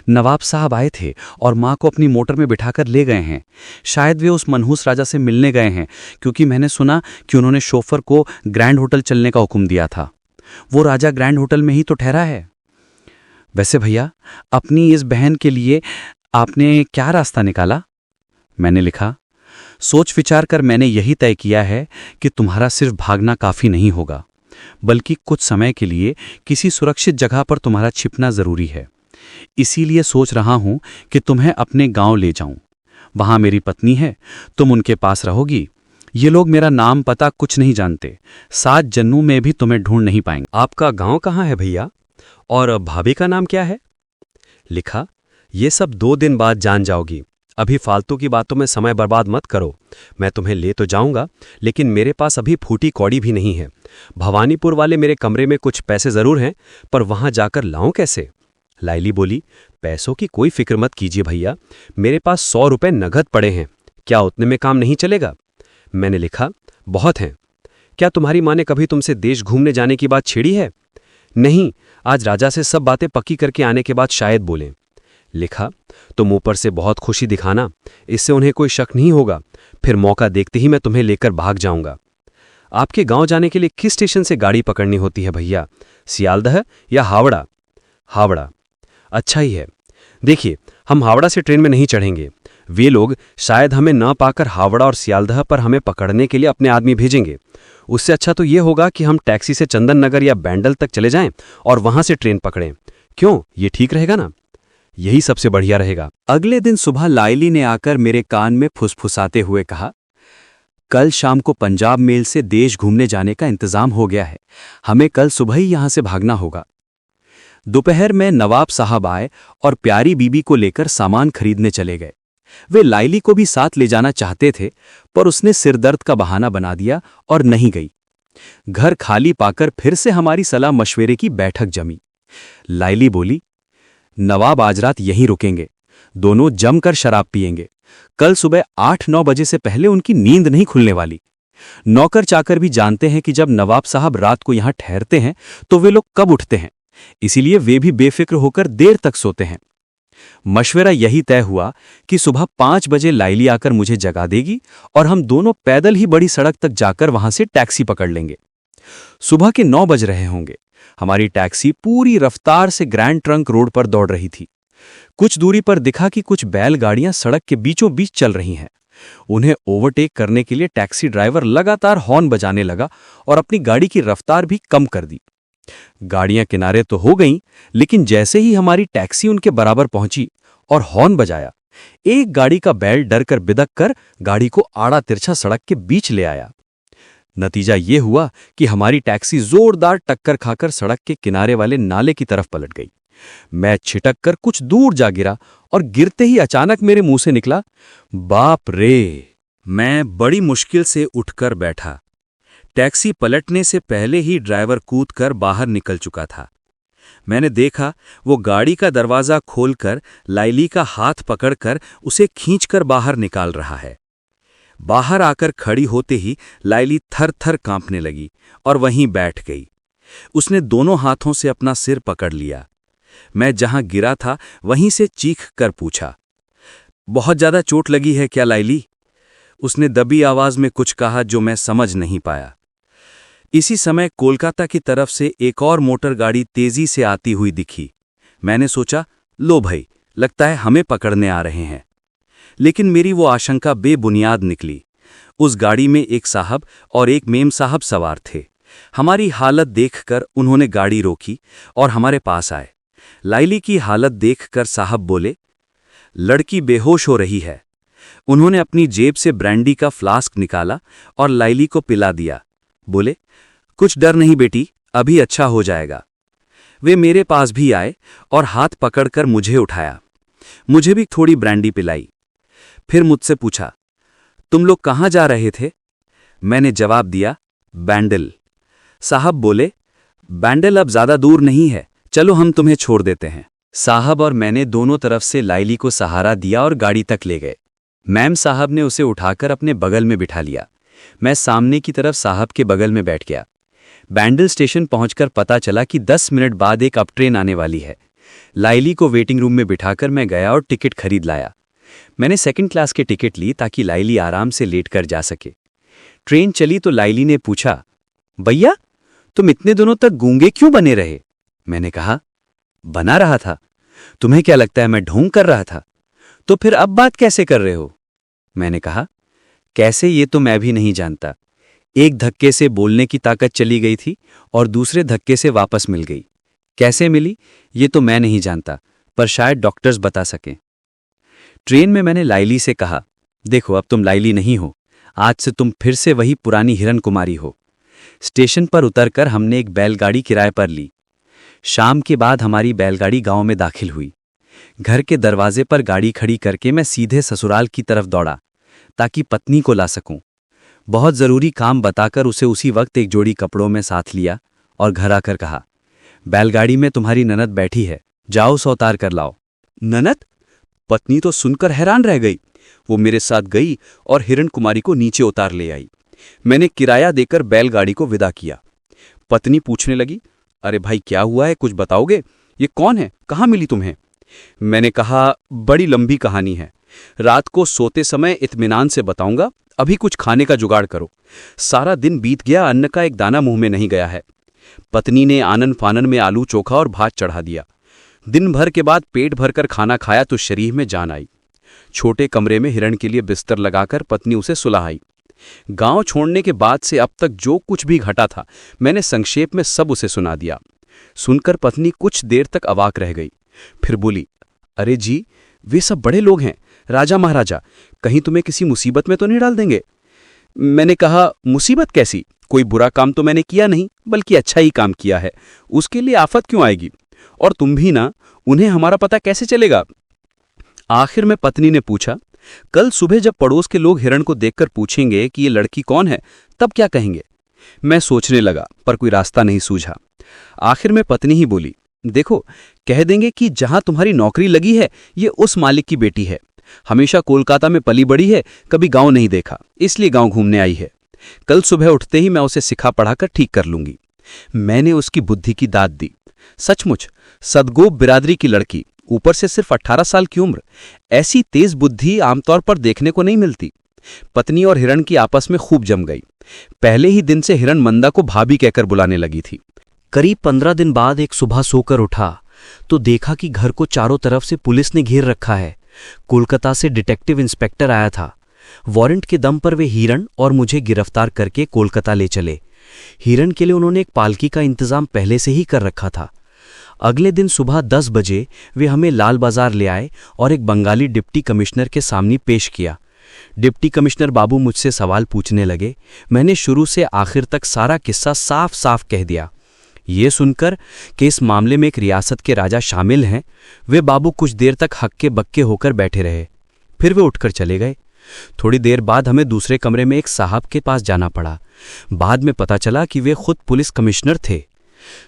Speaker 3: नवाब साहब आए थे और माँ को अपनी मोटर में बिठाकर ले गए हैं। शायद वे उस मनहूस राजा से मिलने गए हैं, क्योंकि मैंने सुना कि उन्होंने शोफर को ग्रैंड होटल चलने का हुक्म दिया था। वो राजा ग्रैंड होटल में ही तो ठहरा है। वैसे भैया, अपनी इस बहन के लिए आपने क्या रास्ता निकाला? मैंने लिखा, सोच विचार कर मैंने यही तय किया है कि तुम्हारा सिर्फ भागना काफी नहीं होगा, बल्कि कुछ समय के लिए किसी सुरक्षित जगह पर तुम्हारा छिपना जरूरी है। इसीलिए सोच रहा हूं कि तुम्हें अपने गांव ले जाऊं। वहां मेरी पत्नी है, तुम उनके पास रहोगी। ये लोग मेरा नाम पता कुछ नहीं जानते, 7 जन्मों में भी तुम्हें ढूंढ नहीं पाएंगे।
Speaker 1: आपका गांव कहाँ है भैया, और भाभी का नाम क्या है? लिखा, ये सब 2 दिन बाद जान जाओगी। अभी फालतू की बातों में समय बर्बाद मत करो। मैं तुम्हें ले तो जाऊंगा, लेकिन मेरे पास अभी फूटी कौड़ी भी नहीं है। भवानीपुर वाले मेरे कमरे में कुछ पैसे जरूर हैं, पर वहां जाकर लाऊं कैसे? लाइली बोली, पैसों की कोई फिक्र मत कीजिए भैया, मेरे पास 100 रुपए नगद पड़े हैं। क्या उतने में काम नहीं चलेगा? मैंने लिखा, बहुत हैं। क्या तुम्हारी माँ ने कभी तुमसे देश घूमने जाने की बात छेड़ी है? नहीं, आज राजा से सब बातें पक्की करके आने के बाद शायद बोलें। लिखा, तुम ऊपर से बहुत खुशी दिखाना, इससे उन्हें कोई शक नहीं होगा। फिर मौका देखते ही मैं तुम्हें लेकर भाग जाऊंगा। आपके गांव जाने के लिए किस स्टेशन से गाड़ी पकड़नी होती है भैया, सियालदह या हावड़ा? हावड़ा। अच्छा ही है। देखिए, हम हावड़ा से ट्रेन में नहीं चढ़ेंगे। वे लोग शायद हमें न पाकर हावड़ा और सियालदह पर हमें पकड़ने के लिए अपने आदमी भेजेंगे। उससे अच्छा तो ये होगा कि हम टैक्सी से चंदन नगर या बैंडल तक चले जाएं और वहां से ट्रेन पकड़ें। क्यों, ये ठीक रहेगा ना? यही सबसे बढ़िया रहेगा।
Speaker 2: अगले दिन सुबह लाइली ने आकर मेरे कान में फुसफुसाते हुए कहा, कल शाम को पंजाब मेल से देश घूमने जाने का इंतजाम हो गया है। हमें कल सुबह ही यहां से भागना होगा। दोपहर में नवाब साहब आए और प्यारी बीबी को लेकर सामान खरीदने चले गए। वे लाइली को भी साथ ले जाना चाहते थे, पर उसने सिरदर्द का बहाना बना दिया और नहीं गई। घर खाली पाकर फिर से हमारी सलाह मशवरे की बैठक जमी। लाइली बोली, नवाब आज रात यहीं रुकेंगे, दोनों जमकर शराब पिएंगे। कल सुबह 8-9 बजे से पहले उनकी नींद नहीं खुलने वाली। नौकर चाकर भी जानते हैं कि जब नवाब साहब रात को यहां ठहरते हैं तो वे लोग कब उठते हैं, इसीलिए वे भी बेफिक्र होकर देर तक सोते हैं। मशवरा यही तय हुआ कि सुबह 5 बजे लाइली आकर मुझे जगा देगी और हम दोनों पैदल ही बड़ी सड़क तक जाकर वहां से टैक्सी पकड़ लेंगे। सुबह के 9 बज रहे होंगे। हमारी टैक्सी पूरी रफ्तार से ग्रैंड ट्रंक रोड पर दौड़ रही थी। कुछ दूरी पर दिखा कि कुछ बैलगाड़ियां सड़क के बीचों बीच चल रही हैं। उन्हें ओवरटेक करने के लिए टैक्सी ड्राइवर लगातार हॉर्न बजाने लगा और अपनी गाड़ी की रफ्तार भी कम कर दी। गाड़ियां किनारे तो हो गईं, लेकिन जैसे ही हमारी टैक्सी उनके बराबर पहुंची और हॉर्न बजाया, एक गाड़ी का बैल डरकर बिदक कर गाड़ी को आड़ा तिरछा सड़क के बीच ले आया। नतीजा ये हुआ कि हमारी टैक्सी जोरदार टक्कर खाकर सड़क के किनारे वाले नाले की तरफ पलट गई। मैं छिटक कर कुछ दूर जा गिरा और गिरते ही अचानक मेरे मुंह से निकला, बाप रे। मैं बड़ी मुश्किल से उठकर बैठा। टैक्सी पलटने से पहले ही ड्राइवर कूदकर बाहर निकल चुका था। मैंने देखा वो गाड़ी का दरवाजा खोलकर लाइली का हाथ पकड़कर उसे खींचकर बाहर निकाल रहा है।
Speaker 3: बाहर आकर खड़ी होते ही लाइली थर थर कांपने लगी और वहीं बैठ गई। उसने दोनों हाथों से अपना सिर पकड़ लिया। मैं जहां गिरा था वहीं से चीख कर पूछा, बहुत ज्यादा चोट लगी है क्या लाइली? उसने दबी आवाज में कुछ कहा जो मैं समझ नहीं पाया। इसी समय कोलकाता की तरफ से एक और मोटर गाड़ी तेजी से आती हुई दिखी। मैंने सोचा, लो भाई, लगता है हमें पकड़ने आ रहे हैं। लेकिन मेरी वो आशंका बेबुनियाद निकली। उस गाड़ी में एक साहब और एक मेम साहब सवार थे। हमारी हालत देखकर उन्होंने गाड़ी रोकी और हमारे पास आए। लाइली की हालत देखकर साहब बोले, लड़की बेहोश हो रही है। उन्होंने अपनी जेब से ब्रांडी का फ्लास्क निकाला और लाइली को पिला दिया। बोले, कुछ डर नहीं बेटी, अभी अच्छा हो जाएगा। वे मेरे पास भी आए और हाथ पकड़कर मुझे उठाया। मुझे भी थोड़ी ब्रांडी पिलाई। फिर मुझसे पूछा, तुम लोग कहाँ जा रहे थे? मैंने जवाब दिया, बैंडल। साहब बोले, बैंडल अब ज्यादा दूर नहीं है, चलो हम तुम्हें छोड़ देते हैं। साहब और मैंने दोनों तरफ से लाइली को सहारा दिया और गाड़ी तक ले गए। मैम साहब ने उसे उठाकर अपने बगल में बिठा लिया। मैं सामने की तरफ साहब के बगल में बैठ गया। बैंडल स्टेशन पहुंचकर पता चला कि 10 मिनट बाद एक अप ट्रेन आने वाली है। लाइली को वेटिंग रूम में बिठाकर मैं गया और टिकट खरीद लाया। मैंने सेकंड क्लास के टिकट ली ताकि लाइली आराम से लेटकर जा सके। ट्रेन चली तो लाइली ने पूछा, भैया तुम इतने दिनों तक गूंगे क्यों बने रहे? मैंने कहा, बना रहा था। तुम्हें क्या लगता है मैं ढोंग कर रहा था? तो फिर अब बात कैसे कर रहे हो? मैंने कहा, कैसे ये तो मैं भी नहीं जानता। एक धक्के से बोलने की ताकत चली गई थी और दूसरे धक्के से वापस मिल गई। कैसे मिली ये तो मैं नहीं जानता, पर शायद डॉक्टर्स बता सकें। ट्रेन में मैंने लाइली से कहा, देखो अब तुम लाइली नहीं हो, आज से तुम फिर से वही पुरानी हिरन कुमारी हो। स्टेशन पर उतरकर हमने एक बैलगाड़ी किराए पर ली। शाम के बाद हमारी बैलगाड़ी गांव में दाखिल हुई। घर के दरवाजे पर गाड़ी खड़ी करके मैं सीधे ससुराल की तरफ दौड़ा ताकि पत्नी को ला सकूं। बहुत जरूरी काम बताकर उसे उसी वक्त एक जोड़ी कपड़ों में साथ लिया और घर आकर कहा, बैलगाड़ी में तुम्हारी ननद बैठी है, जाओ उसे उतार कर लाओ। ननद? पत्नी तो सुनकर हैरान रह गई। वो मेरे साथ गई और हिरण कुमारी को नीचे उतार ले आई। मैंने किराया देकर बैलगाड़ी को विदा किया। पत्नी पूछने लगी, अरे भाई क्या हुआ है, कुछ बताओगे? ये कौन है, कहाँ मिली तुम्हें? मैंने कहा, बड़ी लंबी कहानी है, रात को सोते समय इत्मीनान से बताऊंगा, अभी कुछ खाने का जुगाड़ करो। सारा दिन बीत गया, अन्न का एक दाना मुंह में नहीं गया है। पत्नी ने आनन फानन में आलू चोखा और भात चढ़ा दिया। दिन भर के बाद पेट भरकर खाना खाया तो शरीर में जान आई। छोटे कमरे में हिरण के लिए बिस्तर लगाकर पत्नी उसे सुलाई। गांव छोड़ने के बाद से अब तक जो कुछ भी घटा था मैंने संक्षेप में सब उसे सुना दिया। सुनकर पत्नी कुछ देर तक अवाक रह गई, फिर बोली, अरे जी, वे सब बड़े लोग हैं, राजा महाराजा, कहीं तुम्हें किसी मुसीबत में तो नहीं डाल देंगे? मैंने कहा, मुसीबत कैसी? कोई बुरा काम तो मैंने किया नहीं, बल्कि अच्छा ही काम किया है, उसके लिए आफत क्यों आएगी? और तुम भी ना, उन्हें हमारा पता कैसे चलेगा? आखिर में पत्नी ने पूछा, कल सुबह जब पड़ोस के लोग हिरण को देखकर पूछेंगे कि ये लड़की कौन है, तब क्या कहेंगे? मैं सोचने लगा, पर कोई रास्ता नहीं सूझा। आखिर में पत्नी ही बोली, देखो, कह देंगे कि जहां तुम्हारी नौकरी लगी है ये उस मालिक की बेटी है, हमेशा कोलकाता में पली बड़ी है, कभी गांव नहीं देखा, इसलिए गांव घूमने आई है। कल सुबह उठते ही मैं उसे सिखा पढ़ाकर ठीक कर लूंगी। मैंने उसकी बुद्धि की दाद दी। सचमुच सदगोप बिरादरी की लड़की, ऊपर से सिर्फ 18 साल की उम्र, ऐसी तेज बुद्धि आमतौर पर देखने को नहीं मिलती। पत्नी और हिरण की आपस में खूब जम गई। पहले ही दिन से हिरण मंदा को भाभी कहकर बुलाने लगी थी।
Speaker 1: करीब 15 दिन बाद एक सुबह सोकर उठा तो देखा कि घर को चारों तरफ से पुलिस ने घेर रखा है। कोलकाता से डिटेक्टिव इंस्पेक्टर आया था। वारंट के दम पर वे हिरण और मुझे गिरफ्तार करके कोलकाता ले चले। हिरण के लिए उन्होंने एक पालकी का इंतजाम पहले से ही कर रखा था। अगले दिन सुबह 10 बजे वे हमें लाल बाजार ले आए और एक बंगाली डिप्टी कमिश्नर के सामने पेश किया। डिप्टी कमिश्नर बाबू मुझसे सवाल पूछने लगे। मैंने शुरू से आखिर तक सारा किस्सा साफ साफ कह दिया। ये सुनकर कि इस मामले में एक रियासत के राजा शामिल हैं, वे बाबू कुछ देर तक हक्के बक्के होकर बैठे रहे, फिर वे उठकर चले गए। थोड़ी देर बाद हमें दूसरे कमरे में एक साहब के पास जाना पड़ा। बाद में पता चला कि वे खुद पुलिस कमिश्नर थे।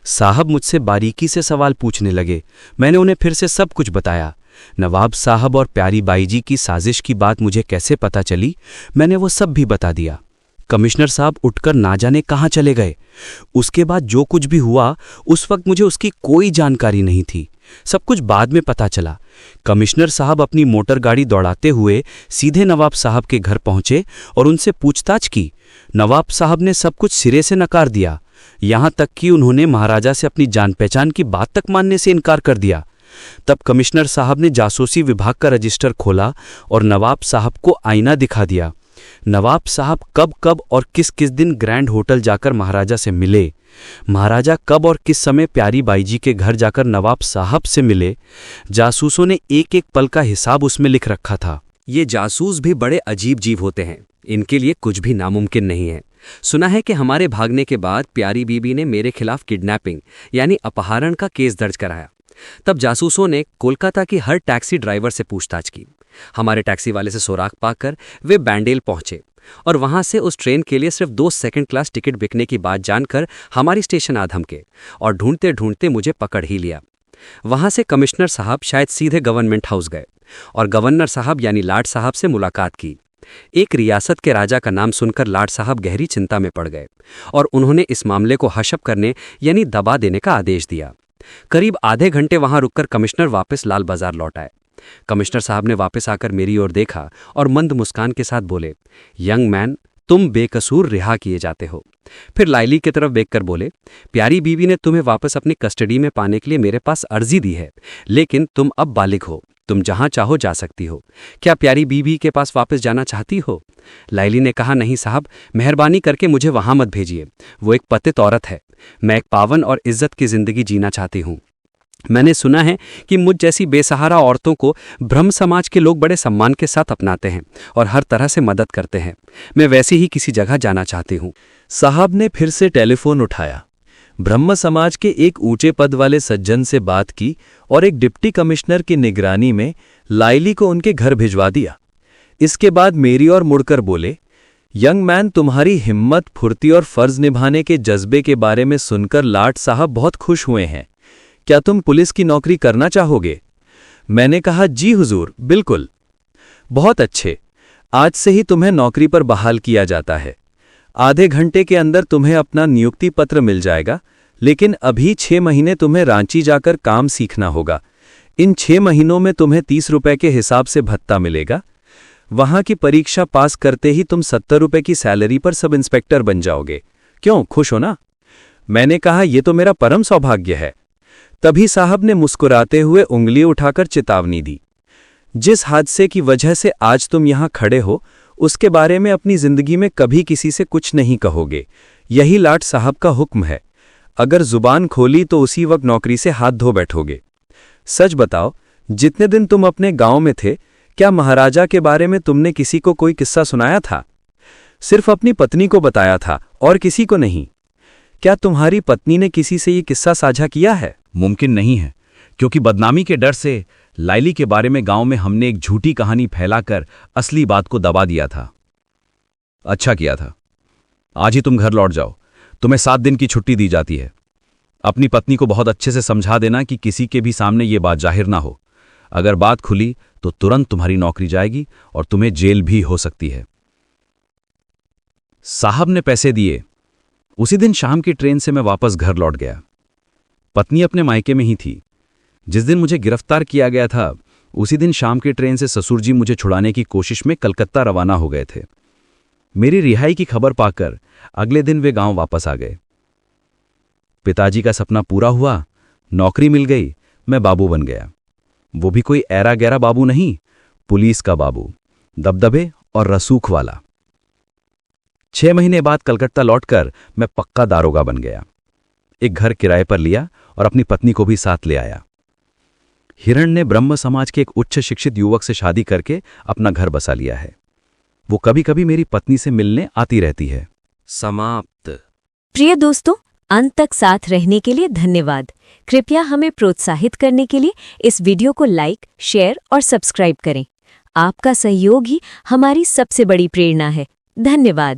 Speaker 1: साहब मुझसे बारीकी से सवाल पूछने लगे। मैंने उन्हें फिर से सब कुछ बताया। नवाब साहब और प्यारी बाई जी की साजिश की बात मुझे कैसे पता चली, मैंने वो सब भी बता दिया। कमिश्नर साहब उठकर ना जाने कहाँ चले गए। उसके बाद जो कुछ भी हुआ उस वक्त मुझे उसकी कोई जानकारी नहीं थी। सब कुछ बाद में पता चला। कमिश्नर साहब अपनी मोटर गाड़ी दौड़ाते हुए सीधे नवाब साहब के घर पहुंचे और उनसे पूछताछ की। नवाब साहब ने सब कुछ सिरे से नकार दिया, यहां तक कि उन्होंने महाराजा से अपनी जान पहचान की बात तक मानने से इनकार कर दिया। तब कमिश्नर साहब ने जासूसी विभाग का रजिस्टर खोला और नवाब साहब को आईना दिखा दिया। नवाब साहब कब कब और किस किस दिन ग्रैंड होटल जाकर महाराजा से मिले, महाराजा कब और किस समय प्यारी बाई जी के घर जाकर नवाब साहब से मिले, जासूसों ने एक एक पल का हिसाब उसमें लिख रखा था।
Speaker 3: ये जासूस भी बड़े अजीब जीव होते हैं, इनके लिए कुछ भी नामुमकिन नहीं है। सुना है कि हमारे भागने के बाद प्यारी बीबी ने मेरे खिलाफ किडनैपिंग यानी अपहरण का केस दर्ज कराया। तब जासूसों ने कोलकाता की हर टैक्सी ड्राइवर से पूछताछ की। हमारे टैक्सी वाले से सुराग पाकर वे बैंडेल पहुंचे और वहां से उस ट्रेन के लिए सिर्फ 2 सेकंड क्लास टिकट बिकने की बात जानकर हमारी स्टेशन आ धमके और ढूंढते ढूंढते मुझे पकड़ ही लिया। वहां से कमिश्नर साहब शायद सीधे गवर्नमेंट हाउस गए और गवर्नर साहब यानी लाट साहब से मुलाकात की। एक रियासत के राजा का नाम सुनकर लाट साहब गहरी चिंता में पड़ गए और उन्होंने इस मामले को हशप करने यानी दबा देने का आदेश दिया। करीब आधे घंटे वहां रुककर कमिश्नर वापस लाल बाजार लौट आए। कमिश्नर साहब ने वापस आकर मेरी ओर देखा और मंद मुस्कान के साथ बोले, यंग मैन, तुम बेकसूर रिहा किए जाते हो। फिर लाइली की तरफ देखकर बोले, प्यारी बीवी ने तुम्हें वापस अपनी कस्टडी में पाने के लिए मेरे पास अर्जी दी है, लेकिन तुम अब बालिग हो, तुम जहां चाहो जा सकती हो। क्या प्यारी बीवी के पास वापस जाना चाहती हो? लाइली ने कहा, नहीं साहब, मेहरबानी करके मुझे वहां मत भेजिए। वो एक पतित औरत है। मैं एक पावन और इज्जत की जिंदगी जीना चाहती हूं। मैंने सुना है कि मुझ जैसी बेसहारा औरतों को ब्रह्म समाज के लोग बड़े सम्मान के साथ अपनाते हैं और हर तरह से मदद करते हैं। मैं वैसी ही किसी जगह जाना चाहती हूं।
Speaker 1: साहब ने फिर से टेलीफोन उठाया, ब्रह्म समाज के एक ऊंचे पद वाले सज्जन से बात की और एक डिप्टी कमिश्नर की निगरानी में लाइली को उनके घर भिजवा दिया। इसके बाद मेरी ओर मुड़कर बोले, यंग मैन, तुम्हारी हिम्मत, फुर्ती और फर्ज निभाने के जज्बे के बारे में सुनकर लाट साहब बहुत खुश हुए हैं। क्या तुम पुलिस की नौकरी करना चाहोगे? मैंने कहा, जी हुजूर, बिल्कुल। बहुत अच्छे, आज से ही तुम्हें नौकरी पर बहाल किया जाता है। आधे घंटे के अंदर तुम्हें अपना नियुक्ति पत्र मिल जाएगा, लेकिन अभी 6 महीने तुम्हें रांची जाकर काम सीखना होगा। इन 6 महीनों में तुम्हें 30 रुपए के हिसाब से भत्ता मिलेगा। वहां की परीक्षा पास करते ही तुम 70 रुपए की सैलरी पर सब इंस्पेक्टर बन जाओगे। क्यों, खुश हो ना? मैंने कहा, यह तो मेरा परम सौभाग्य है। तभी साहब ने मुस्कुराते हुए उंगली उठाकर चेतावनी दी, जिस हादसे की वजह से आज तुम यहां खड़े हो, उसके बारे में अपनी जिंदगी में कभी किसी से कुछ नहीं कहोगे। यही लाट साहब का हुक्म है। अगर जुबान खोली तो उसी वक्त नौकरी से हाथ धो बैठोगे। सच बताओ, जितने दिन तुम अपने गांव में थे, क्या महाराजा के बारे में तुमने किसी को कोई किस्सा सुनाया था? सिर्फ अपनी पत्नी को बताया था और किसी को नहीं। क्या तुम्हारी पत्नी ने किसी से ये किस्सा साझा किया है?
Speaker 2: मुमकिन नहीं है, क्योंकि बदनामी के डर से लाइली के बारे में गांव में हमने एक झूठी कहानी फैलाकर असली बात को दबा दिया था। अच्छा किया था। आज ही तुम घर लौट जाओ, तुम्हें 7 दिन की छुट्टी दी जाती है। अपनी पत्नी को बहुत अच्छे से समझा देना कि किसी के भी सामने ये बात जाहिर ना हो। अगर बात खुली तो तुरंत तुम्हारी नौकरी जाएगी और तुम्हें जेल भी हो सकती है। साहब ने पैसे दिए। उसी दिन शाम की ट्रेन से मैं वापस घर लौट गया। पत्नी अपने मायके में ही थी। जिस दिन मुझे गिरफ्तार किया गया था, उसी दिन शाम की ट्रेन से ससुर जी मुझे छुड़ाने की कोशिश में कलकत्ता रवाना हो गए थे। मेरी रिहाई की खबर पाकर अगले दिन वे गांव वापस आ गए। पिताजी का सपना पूरा हुआ, नौकरी मिल गई, मैं बाबू बन गया। वो भी कोई ऐरा गैरा बाबू नहीं, पुलिस का बाबू, दबदबे और रसूख वाला। 6 महीने बाद कलकत्ता लौटकर मैं पक्का दारोगा बन गया। एक घर किराए पर लिया और अपनी पत्नी को भी साथ ले आया। हिरण ने ब्रह्म समाज के एक उच्च शिक्षित युवक से शादी करके अपना घर बसा लिया है। वो कभी कभी मेरी पत्नी से मिलने आती रहती है।
Speaker 3: समाप्त।
Speaker 4: प्रिय दोस्तों, अंत तक साथ रहने के लिए धन्यवाद। कृपया हमें प्रोत्साहित करने के लिए इस वीडियो को लाइक, शेयर और सब्सक्राइब करें। आपका सहयोग ही हमारी सबसे बड़ी प्रेरणा है। धन्यवाद।